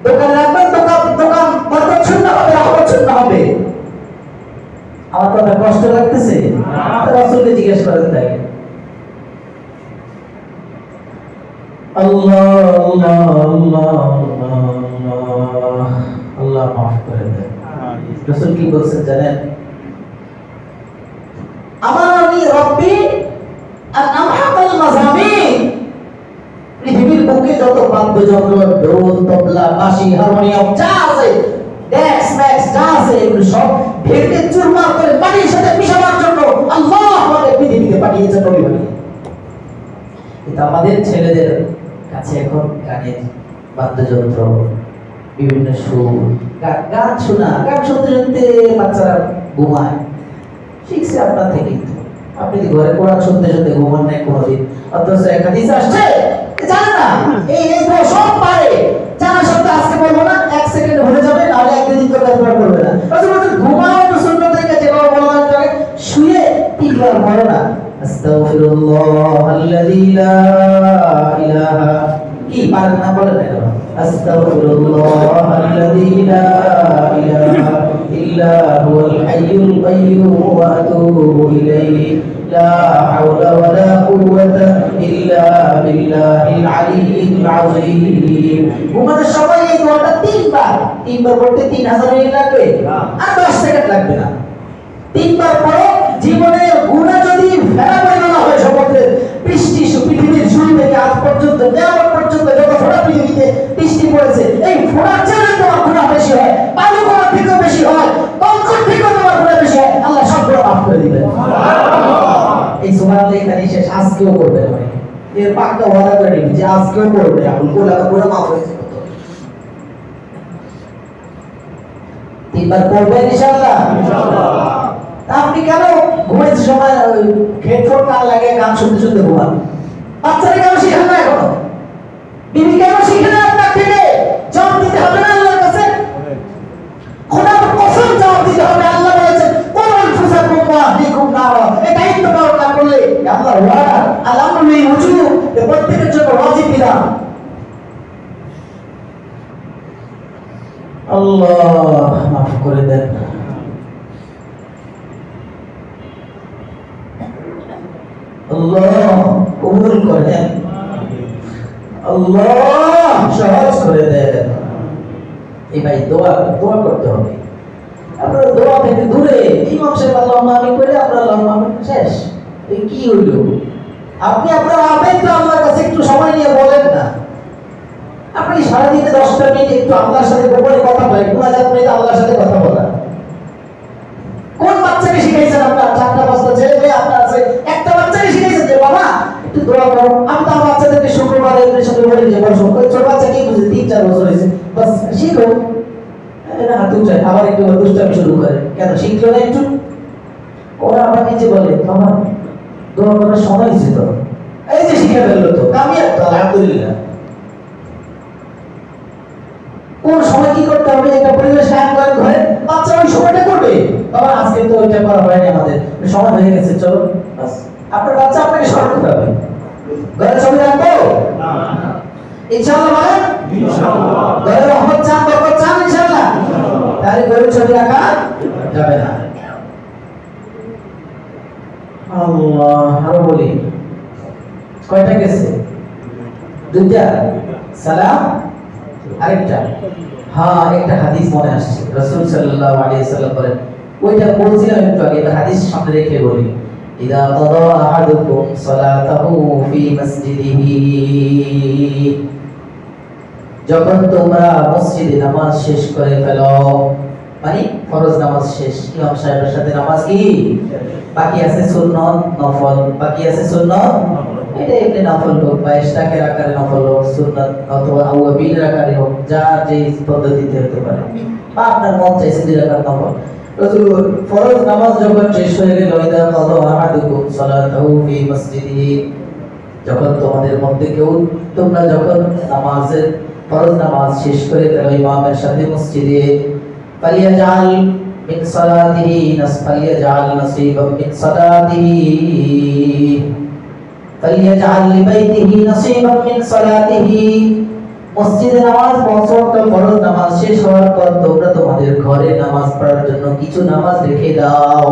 দোকানে রাখবেন, দোকান বরকত শূন্য হবে, রাহমত শূন্য হবে। আমার কথা কষ্ট লাগতেছে? রাসূলকে জিজ্ঞেস করেন তাই। আল্লাহ আল্লাহ আল্লাহ আল্লাহ আল্লাহ মাফ করে দেন। রাসূল কি বলছেন জানেন? আমানি রব্বি আন আমহাকাল মাযামিন। পৃথিবীর বুকে যত বাদ্যযন্ত্র, ঢোল, তবলা, বাঁশি, হারমোনিয়াম যা আছে, ড্যাক্স ম্যাক্স যা আছে, এগুলো সব ভেঙে চুরমার করে পানির সাথে মিশাবার জন্য আল্লাহ আমাদের পৃথিবীতে পাঠিয়েছেন নবী বানিয়ে। কিন্তু আমাদের ছেলেদের কাছে এখন গানের বাদ্যযন্ত্র, বিভিন্ন সুর, গান শোনা, গান শুনতে শুনতে বাচ্চারা ঘুমায়। শিখছে আপনার থেকে। আপনি কি ঘরে কোরআন শুনতে শুনতে ঘুমান নাই কোনোদিন? অথচ এক হাদিস আসছে জানে না, এই সব পারে জানা সত্ত্বেও আজকে বলবো না, এক সেকেন্ড ভুলে যাবে, নাহলে একদিন তো ব্যবহার করবে না। ঘুমাও তো সুন্নাত থেকে যেভাবে বলা হয়, শুয়ে তিনবার পড়ো না, আস্তাগফিরুল্লাহ আল্লাযী লা ইলাহা, কি পারেন না বলেন না, আস্তাগফিরুল্লাহ আল্লাযী লা ইলাহা ইল্লা হুয়াল হাইয়ুল কাইয়্যুম ওয়া আতুবু ইলাইহি লা হাওলা ওয়া লা কুওয়াতা ইল্লা বিল্লাহিল আলিয়্যিল আযীম। ঘুমাতে সবাই এই দোয়াটা তিনবার পড়তে 3000 মিনিট লাগবে আর 10 সেকেন্ড লাগবে না। তিনবার পড়ো, জীবনের গুনাহ যদি ফেলা পরিমাণ হয় সমুদ্রের পৃথিবীর শুরু থেকে আজ পর্যন্ত কিয়ামত পর্যন্ত যত ফোঁটা পৃথিবীতে বৃষ্টি পড়েছে, এই ফোঁটার চেয়ে তোমার গুনাহ বেশি হয়, বালু কণা থেকেও বেশি হয়, কঙ্কর থেকেও তোমার গুনাহ বেশি হয়, আল্লাহ সবগুলো মাফ করে দিবেন। এই সুবহানাল্লাহ এখানে শেষ, আজকেও করবেন, এর পাক্কা ওয়াদা করে নিন যে আজকেও করবে, আপনি গুনাহ মাফ হয়ে যাবে। তিনবার পড়বেন ইনশাআল্লাহ। আপনি কেন ঘুমাইতে সময় হেডফোন কান লাগিয়ে গান শুনতে শুনতে ঘুমান? বাচ্চারা কেন শিখেন না এখনো? বিবি কেন শিখে না আপনার থেকে? জবাব দিতে হবে না আল্লাহর কাছে? খোদার কসম জবাব দিতে হবে। আল্লাহ বলেছেন কোন ফুসাকুম ওয়া আহলিকুম নারা, এই দায়িত্ব পালন না করলে আল্লাহর ওয়াদা আল-আমরু বিল উজুব, এ প্রত্যেকের জন্য ওয়াজিব বিধান। আল্লাহ মাফ করে দেন। আল্লাহ কবুল করেন, আল্লাহ সহজ করে দেন। এই ভাই দোয়া করতে হবে। আপনারা দোয়া থেকে দূরে ইমাম সাহেব আল্লাহুম্মা আমিন করে আপনারা আল্লাহুম্মা আমিন শেষ। এই কি হইল? আপনি আপনার আবেগ তো আল্লাহর কাছে একটু সময় নিয়ে বলেন না। আপনি সারাদিনে 10টা মিনিট একটু আল্লাহর সাথে গোপনে কথা বলেন, মুনাজাত করে আল্লাহর সাথে কথা বলা। কোন বাচ্চাকে শিখাইছেন আপনার? 4টা-5টা ছেলে মেয়ে আপনার আছে, একটা বাচ্চাকে শিখাইছেন যে বাবা একটু দোয়া করো। আমি তো আমার বাচ্চাদেরকে শুক্রবারে এসে বলি যে বসো, ওই ছোট বাচ্চা কি বুঝে, 3-4 বছর হয়েছে, বাস শিখো। না হাত উঠায় আবার একটু দুষ্টামি শুরু করে, কেন শিখলো না একটু? ওরা আবার নিজে বলে বাবা দোয়া করার সময় হয়েছে তো, এই যে শিখে ফেললো তো, কামিয়াব তো আলহামদুলিল্লাহ। কোন সময় কি করতে হবে এটা পরিবেশ কায়েম করেন ঘরে, বাচ্চা ওই সময়টা করবে। বাবা আজকে তো ওইটা করা হয়নি, আমাদের সময় হয়ে গেছে, চলো বাস। আপনার বাচ্চা আপনাকে স্মরণ করবে। ঘরে ছবি রাখবো ইনশাআল্লাহ, বলেন ইনশাআল্লাহ। ঘরে রহমত চান, বরকত চান ইনশাআল্লাহ, তাহলে ঘরে ছবি রাখা যাবে না। আল্লাহ আরো বলি, কয়টা গেছে? 2টা। সালাম আরেকটা। হ্যাঁ, একটা হাদিস মনে আসছে, রাসূল সাল্লাল্লাহু আলাইহি ওয়াসাল্লাম বলেন, ওইটা বলছিলাম একটু আগে, হাদিস সামনে রেখে বলি, ইদা কাদা আহাদুকুম সালাতাহু ফি মসজিদিহি, যখন তোমরা মসজিদে নামাজ শেষ করে ফেলো, মানে ফরজ নামাজ শেষ, ইমাম সাহেবের সাথে নামাজ কি বাকি আছে? সুন্নাত নফল বাকি আছে, সুন্নাত এটা এমনি নফল হোক বা ইশরাকের আকারে নফল হোক, সুন্নাত অথবা আওয়াবিলের আকারে হোক, যার যে পদ্ধতিতে হতে পারে, বা আপনার মন চাইছে 2 রাকাত নফল। রাসূল ফরজ নামাজ যখন শেষ হয়ে গেল, ইদা কাদা আহাদুকুম সালাতাহু ফি মসজিদিহি, যখন তোমাদের মধ্যে কেউ, তোমরা যখন ফরজ নামাজ শেষ করে ফেলো ইমামের সাথে মসজিদে, ফালিয়াজাল মিন সালাতিহি ফালইয়াজআল নাসীবাম মিন সালাতিহি ফালইয়াজআল লিবাইতিহি নাসীবাম মিন সালাতিহি। মসজিদে নামাজ ৫ ওয়াক্ত ফরজ নামাজ শেষ হওয়ার পর তোমরা তোমাদের ঘরে নামাজ পড়ার জন্য কিছু নামাজ রেখে দাও।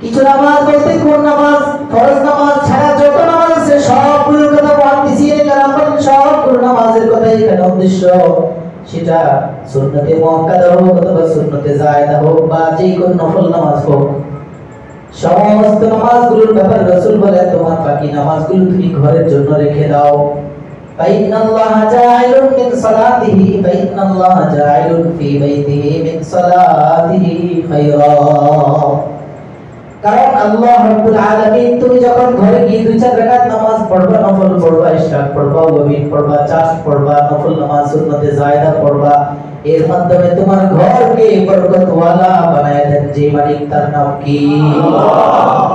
কিছু নামাজ বলতে কোন নামাজ? ফরজ নামাজ ছাড়া যত নামাজ আছে সবগুলোর কথা মুহাদ্দিসিনে কেরাম বলেন, সবগুলো নামাজের কথা এখানে উদ্দেশ্য। সেটা সুন্নতে মুআক্কাদা হোক অথবা সুন্নতে জায়েদা হোক বা যে কোনো নফল নামাজ হোক, সমস্ত নামাজগুলোর ব্যাপারে রাসূল বলেন তোমার বাকি নামাজগুলো তুমি ঘরের জন্য রেখে দাও। ফাইন্নাল্লাহা জাইলুন মিন সালাতিহি ফাইন্নাল্লাহা জাইলুন ফি বাইতিহি মিন সালাতিহি খায়রা। কারণ আল্লাহ রাব্বুল আলামিন তুমি যখন ঘরে গিয়ে 2-4 রাকাত নামাজ পড়বা, নফল পড়বা, ইশরাক পড়বা, ওয়াবিন পড়বা, চাশ পড়বা, নফল নামাজ সুন্নতে জায়েদা পড়বা, এর মাধ্যমে তোমার ঘরকে বরকতওয়ালা বানায় দেন যে মালিক, তার নাম কি? আল্লাহ।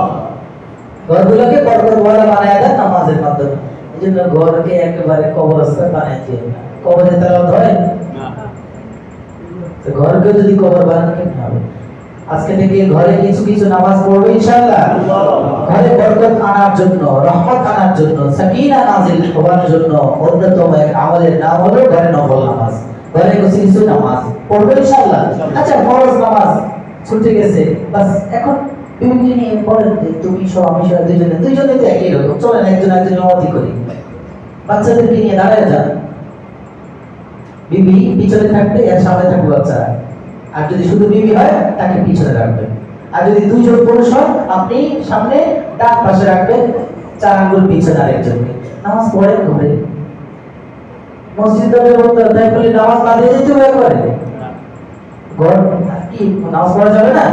ঘরগুলোকে বরকতওয়ালা বানায় দেন নামাজের মাধ্যমে। এজন্য ঘরকে একেবারে কবরস্থান বানায় দিও না। কবরে তালা ধরে না, তো ঘরকে যদি কবর বানানো কেমন হবে? আজকে থেকে ঘরে কিছু কিছু নামাজ পড়বো ইনশাআল্লাহ। ঘরে বরকত আনার জন্য, রহমত আনার জন্য, সাকিনা নাজিল হওয়ার জন্য অন্যতম এক আমলের নাম হলো ঘরে নফল নামাজ। ঘরে কিছু কিছু নামাজ পড়বো ইনশাআল্লাহ। আচ্ছা, ফরজ নামাজ ছুটে গেছে, বাস এখন বিভিন্ন নিয়ে পড়েন যে তুমি সব আমি সব দুইজনে তো একই রকম, চলেন একজন একজনের মতি করি। বাচ্চাদেরকে নিয়ে দাঁড়ায় যান, বিবি পিছনে থাকবে আর সামনে থাকবে বাচ্চারা। আর যদি শুধু বিবি হয় তাকে পিছনে রাখবেন। আর যদি দুইজন পুরুষ হয় আপনি সামনে ডান পাশে রাখবেন, 4 আঙ্গুল পিছনে আরেকজনকে। নামাজ পড়েন ঘরে। মসজিদে বলতে তাই বলে নামাজ বাদ দিয়ে যেতে হবে করে ঘর কি নামাজ পড়া যাবে না?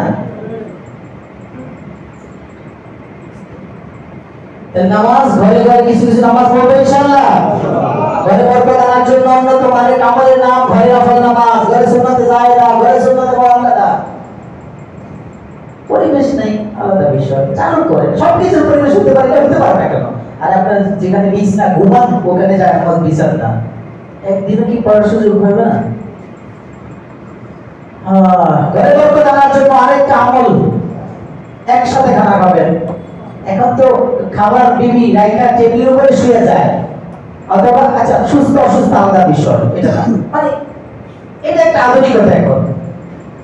নামাজ ঘরে ঘরে কিছু কিছু নামাজ পড়বে ইনশাআল্লাহ। ঘরে বরকত আনার জন্য অন্যতম আরেক আমলের নাম ঘরে নফল নামাজ, ঘরে সুন্নতে জায়েদা, ঘরে সুন্নতে মুআক্কাদা। পরিবেশ নেই আলাদা বিষয়, চালু করেন। সবকিছুর পরিবেশ হতে পারে না কেন? আর আপনার যেখানে বিছনা ঘুমান ওখানে যায় নামাজ বিছান না, একদিনও কি পড়ার সুযোগ হবে না? ঘরে বরকত আনার জন্য আরেকটা আমল, একসাথে খানা খাবেন। এখন তো খাবার বিবি রাইখা টেবিলের উপরে শুয়ে যায়, অথবা আচ্ছা সুস্থ অসুস্থ আলাদা বিষয়, এটা না, মানে এটা একটা আধুনিকতা। এখন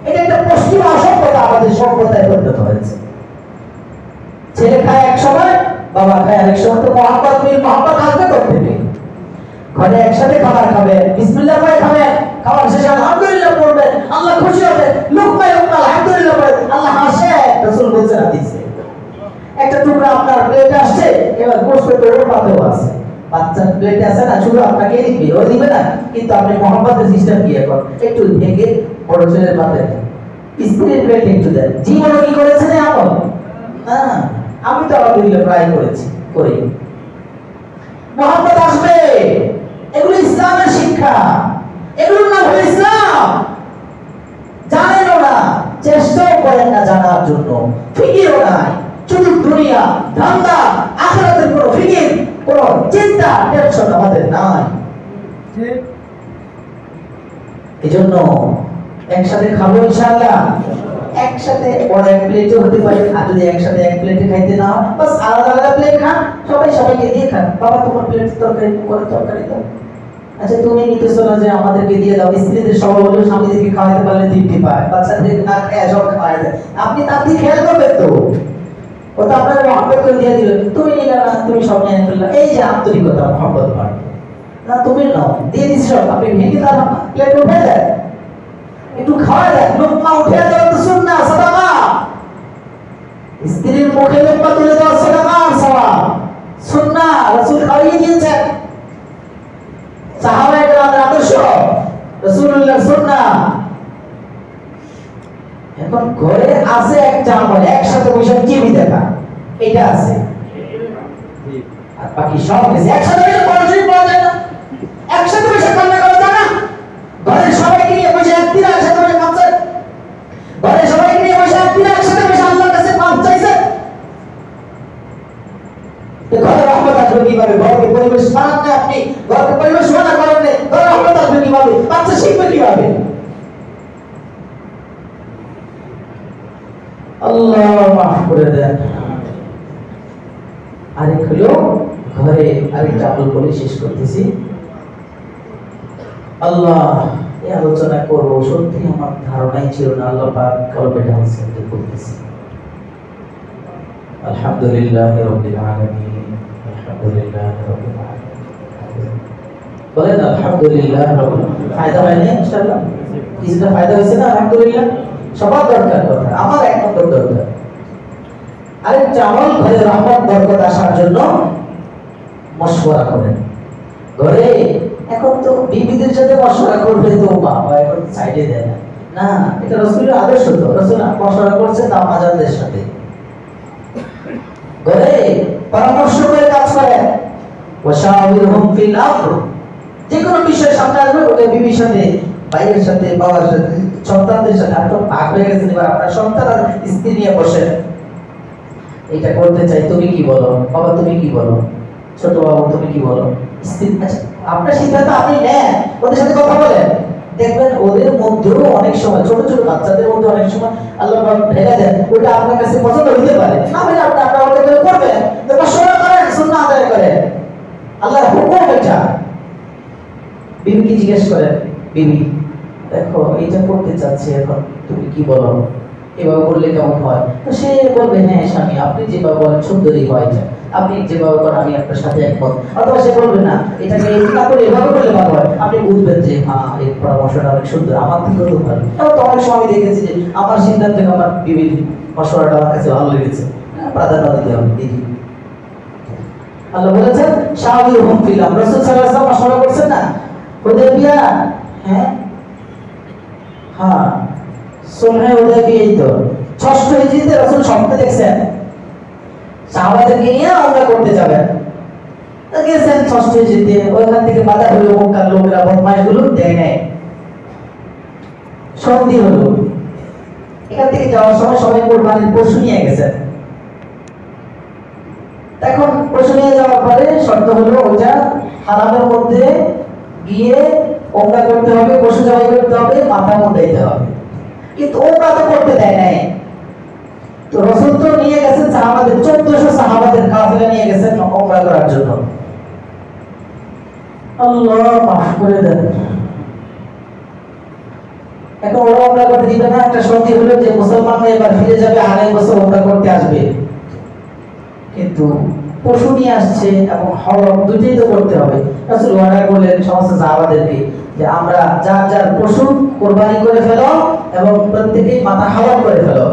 এটা একটা পশ্চিমা সভ্যতা, আমাদের সভ্যতায় পরিণত হয়েছে। ছেলে খায় এক সময়, বাবা খায় আরেক সময়। তো মহব্বত আসবে করতে ঘরে একসাথে খাবার খাবে, বিসমিল্লাহ করে খাবেন, খাবার শেষে আলহামদুলিল্লাহ পড়বেন, আল্লাহ খুশি হবে। লুকমায় আলহামদুলিল্লাহ পড়ে আল্লাহ হাসে। রাসূল বলেছেন হাদিসে, একটা টুকরা আপনার প্লেটে আসছে, এবার গোশত তোর পাতেও আছে, বাচ্চার প্লেটে আছে না, শুধু আপনাকে দিবে, ও দিবে না, কিন্তু আপনি মোহাম্মদের সিস্টেম কি এখন একটু ভেঙে বড় ছেলের পাতে স্ত্রীর প্লেটে একটু দেন। জীবনে কি করেছেন এমন? না, আমি তো আলহামদুলিল্লাহ প্রায় করি। মোহাম্মদ আসবে, এগুলো ইসলামের শিক্ষা, এগুলোর নাম হলো ইসলাম। জানেন না, চেষ্টাও করেন না জানার জন্য, ফিকিরও নাই, শুধু দুনিয়া ধান্দা, আখিরাতের কোনো ফিকির, কোনো চিন্তা টেনশন আমাদের নাই। এজন্য একসাথে খাবো ইনশাআল্লাহ। একসাথে বড় এক প্লেটে হতে পারে, আর যদি একসাথে এক প্লেটে খাইতে না হয়, বাস আলাদা আলাদা প্লেট খান, সবাইকে দিয়ে খান। বাবা তোমার প্লেট তরকারি দাও। আচ্ছা তুমি নিতেছো না যে আমাদেরকে দিয়ে দাও। স্ত্রীদের স্বভাব হলো স্বামীদেরকে খাওয়াতে পারলে তৃপ্তি পায়, বাচ্চাদের না খেয়ে সব খাওয়াই দেয়। আপনি তার দিকে খেয়াল করবেন তো, ও তো আপনার মহব্বত করে দিয়ে দিল, তুমি নিলে না, তুমি সব নিয়ে ফেললে। এই যে আন্তরিকতা, মহব্বত বাড়বে না, তুমি নাও, দিয়ে দিচ্ছ সব, আপনি ভেঙে তার প্লেট উঠে দেয়, একটু খাওয়া দেয়, লোকমা উঠে দেওয়া তো সুন্নাহ, সাদাকা। স্ত্রীর মুখে লোকমা তুলে দেওয়া সাদাকার সওয়াব, সুন্নাহ, রাসূল খাওয়িয়ে দিয়েছেন। সাহাবায়ে কেরামের আদর্শ, রাসূলুল্লাহর সুন্নাহ। এখন ঘরে আছে একটা আমল, একসাথে বসে টিভি দেখা, এটা আছে, আর বাকি সব আছে একসাথে বসে পড়াশোনা করা যায় না, একসাথে বসে কান্না করা যায় না। ঘরের সবাইকে নিয়ে বসে একদিন একসাথে বসে কাঁদছে, ঘরের সবাইকে নিয়ে বসে একদিন একসাথে বসে আল্লাহর কাছে মাফ চাইছে। ঘরে রহমত আসবে কিভাবে? ঘরকে পরিবেশ বানান না আপনি, ঘরকে পরিবেশ বানা করেন না, ঘরে রহমত আসবে কিভাবে? বাচ্চা শিখবে কিভাবে? আল্লাহ মাফ করে দেন। আরেক হলো ঘরে আরেকটা আমল করে শেষ করতেছি। আল্লাহ এই আলোচনা করবো, সত্যি আমার ধারণাই ছিল না, আল্লাহ পাক কলবে ঢালছে করতেছি। আলহামদুলিল্লাহ রাব্বিল আলামিন, আলহামদুলিল্লাহ রাব্বিল আলামিন। বলেন আলহামদুলিল্লাহ রাব্বিল আলামিন। ফায়দা হয় না ইনশাআল্লাহ? কিছুটা ফায়দা হয়েছে না? আলহামদুলিল্লাহ। সবার দরকার কথা, আমার এক নম্বর দরকার। আরেকটা আমল, ঘরে রহমত বরকত আসার জন্য মশওয়ারা করেন। ঘরে এখন তো বিবিদের সাথে মশওয়ারা করবে তো বাবা এখন সাইডে দেয় না, না এটা রাসূলের আদর্শ। তো রাসূল মশওয়ারা করছে তাও আজানদের সাথে। ঘরে পরামর্শ করে কাজ করেন। ওয়াশাওিরহুম ফিল আমর, যে কোনো বিষয় সামনে আসবে ওটা বিবির সাথে, ভাইয়ের সাথে, বাবার সাথে, সন্তানদের সাথে। আর তো ভাগ হয়ে গেছে, এবার আপনার সন্তান আর স্ত্রী নিয়ে বসেন, এটা করতে চাই, তুমি কি বলো? বাবা তুমি কি বলো? ছোট বাবু তুমি কি বলো? স্ত্রী, আচ্ছা আপনার সিদ্ধান্ত আপনি নেন, ওদের সাথে কথা বলেন। দেখবেন ওদের মধ্যেও অনেক সময়, ছোট ছোট বাচ্চাদের মধ্যে অনেক সময় আল্লাহ পাক ঢেলে দেন, ওটা আপনার কাছে পছন্দ হতে পারে না, হলে আপনি আপনার ওদের করবেন, তো মশওয়ারা করেন, সুন্নাহ আদায় করেন, আল্লাহর হুকুম এটা। বিবিকে জিজ্ঞেস করেন, বিবি দেখো এটা করতে চাচ্ছি, এখন তুমি কি বলো? এভাবে করলে কেমন হয়? তো সে বলবে হ্যাঁ স্বামী আপনি যেভাবে বলেন সুন্দরই হয়, এটা আপনি যেভাবে করেন আমি আপনার সাথে একমত। অথবা সে বলবে না এটাকে না করে এভাবে করলে ভালো হয়, আপনি বুঝবেন যে হ্যাঁ এই পরামর্শটা অনেক সুন্দর, আমার থেকেও তো ভালো। তো অনেক সময় দেখেছি যে আমার সিদ্ধান্ত থেকে আমার বিবির মশওয়ারাটা আমার কাছে ভালো লেগেছে, প্রাধান্য দিতে হবে। দেখি আল্লাহ বলেছেন শাওরিরহুম ফিল আমর, রাসূল সাল্লাল্লাহু আলাইহি ওয়াসাল্লাম মশওয়ারা করছেন না হুদায়বিয়া, হ্যাঁ হ্যাঁ সুলহে হুদায়বিয়া, তো ৬ষ্ঠ হিজরিতে রাসূল স্বপ্নে দেখছেন সাহাবাদেরকে নিয়ে ওমরা করতে যাবেন। গেছেন ৬ষ্ঠ হিজরিতে, ওইখান থেকে বাধা হলো, মক্কার লোকেরা বদমাইশগুলো দেয় নাই, সন্ধি হলো। এখান থেকে যাওয়ার সময় সবাই কুরবানির পশু নিয়ে গেছেন। এখন পশু নিয়ে যাওয়ার পরে শর্ত হলো ওটা হারামের মধ্যে গিয়ে ওমরা করতে হবে, পশু জবাই করতে হবে, মাথা মুন্ডাইতে হবে, কিন্তু ওমরা তো করতে দেয় নাই। তো রাসূল তো নিয়ে গেছেন সাহাবাদের, ১৪০০ সাহাবাদের কাফেলা নিয়ে গেছেন ওমরা করার জন্য। আল্লাহ মাফ করে দেন। এখন ওরা ওমরা করতে দিবে না, একটা সন্ধি হলো যে মুসলমানরা এবার ফিরে যাবে, আগামী বছর ওমরা করতে আসবে, কিন্তু পশু নিয়ে আসছে এবং হরম দুটোই তো করতে হবে। রাসূল অর্ডার করলেন সমস্ত সাহাবাদেরকে যে আমরা যার যার পশু কুরবানি করে ফেলো এবং প্রত্যেকেই মাথা হালাল করে ফেলো।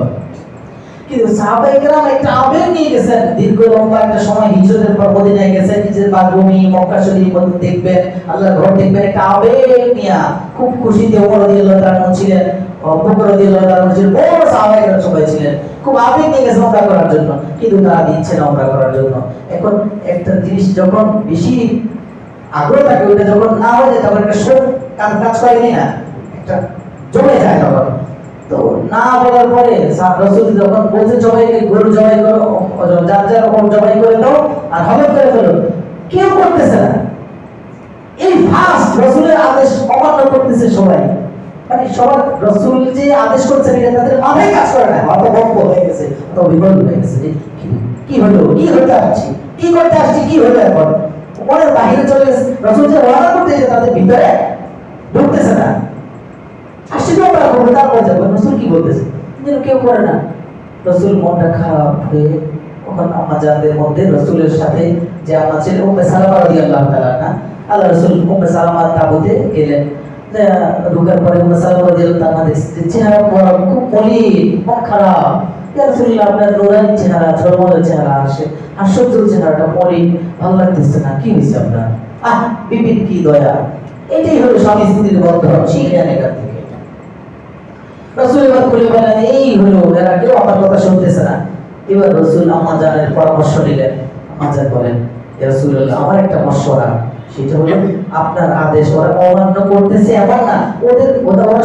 কিন্তু সাহাবায়ে কেরাম একটা আবেগ নিয়ে গেছেন, দীর্ঘ লম্বা একটা সময় হিজরতের পর মদিনায় গেছেন, নিজের বাগভূমি মক্কা শরীফ দেখবেন, আল্লাহর ঘর দেখবেন, একটা আবেগ নিয়ে খুব খুশিতে ওমর রাদিয়াল্লাহু তাআলা ছিলেন, বকর রাদিয়াল্লাহু তাআলা ছিলেন, বড় সাহাবায়ে কেরাম সবাই ছিলেন, খুব আবেগ নিয়ে গেছেন ওমরা করার জন্য, কিন্তু তারা দিচ্ছে না ওমরা করার জন্য। এখন একটা জিনিস যখন বেশি আগ্রহ থাকে, ওটা যখন না হয়ে যায় তখন একটা শোক কাজ করেনি না, একটা জমে যায় তখন। তো না বলার পরে রাসূল যখন বলছে সবাইকে গরু জবাই করো, যার যার জবাই করে দাও আর হজম করে ফেলো, কেউ করতেছে না। এই ফার্স্ট রাসূলের আদেশ অমান্য করতেছে সবাই, মানে সবার রাসূল যে আদেশ করছেন এটা তাদের মাথায় কাজ করে না, অত বক্ক হয়ে গেছে, অত বিভ্রান্ত হয়ে গেছে যে কি হলো, কি হতে আসছি, কি করতে আসছি, কি হলো এখন মনের বাহিরে চলে গেছে। রাসূল যে ওয়াদা করতে যে তাদের ভিতরে ঢুকতেছে না, আসলে ওরা করবে তারপর যাবে। রাসূল কি বলতেছে যেন কেউ করে না। রাসূল মনটা খারাপ হয়ে ওখান আম্মাজানদের মধ্যে রাসূলের সাথে যে আম্মা ছিলেন উম্মে সালামা রাদিয়াল্লাহু তাআলা না, আল্লাহ রাসূল উম্মে সালামার তাবুতে গেলেন। ঢোকার পরে উম্মে সালামা রাদিয়াল্লাহু তাআলা দেখছেন চেহারা বড় খুব মলিন, মন খারাপ। ইয়া রাসূলুল্লাহ আপনার নুরানি চেহারা, ঝলমলে চেহারা, হাস্যোজ্জ্বল চেহারাটা মলিন, ভালো লাগতেছে না, কি হয়েছে আপনার? বিবির কি দয়া। এটাই হলো স্বামী স্ত্রীর বন্ধন, শিখেন এখান থেকে। রাসূল এবার খুলে বলেন এই হলো, এরা কেউ আমার কথা শুনতেছে না। এবার রাসূল আম্মাজানের পরামর্শ নিলেন। আম্মাজান বলেন ইয়া রাসূলুল্লাহ আমার একটা মশওয়ারা, সেটা হলো আপনার আদেশ ওরা অমান্য করতেছে এমন না, ওদের ওরা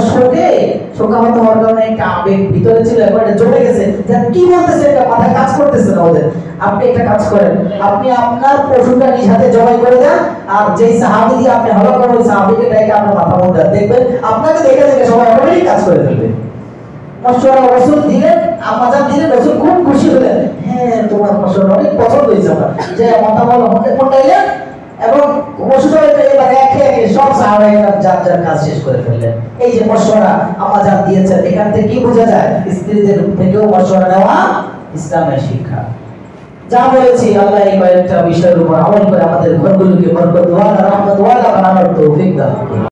শোকাহত হওয়ার কারণে একটা আবেগ ভিতরে ছিল, এখন এটা জমে গেছে, যে কি বলতেছে এটা মাথায় কাজ করতেছে না ওদের। আপনি একটা কাজ করেন, আপনি আপনার পশুটা নিজ হাতে জবাই করে দেন, আর যেই সাহাবী দিয়ে আপনি হলো করেন ওই সাহাবীকে ডাইকে আপনার মাথা মুন্ডা দেখবেন, আপনাকে দেখে দেখে সবাই অটোমেটিক কাজ করে ফেলবে। মশওয়ারা রাসূল দিলেন আম্মাজান দিলে রসুল খুব খুশি হলেন, হ্যাঁ তোমার ফসল অনেক পছন্দ হয়েছে আমার, যে মতামত মন্ডাইলেন এবং এবারে একে একে সব সাহাবায়ে যার যার কাজ শেষ করে ফেললেন। এই যে মশওয়ারা আম্মাজান দিয়েছেন, এখান থেকে কি বোঝা যায়? স্ত্রীদের থেকেও মশওয়ারা নেওয়া ইসলামের শিক্ষা। যা বলেছি আল্লাহ এই কয়েকটা বিষয়ের উপর আমল করে আমাদের ঘরগুলোকে বরকতওয়ালা রহমতওয়ালা বানানোর তৌফিক দান করুন।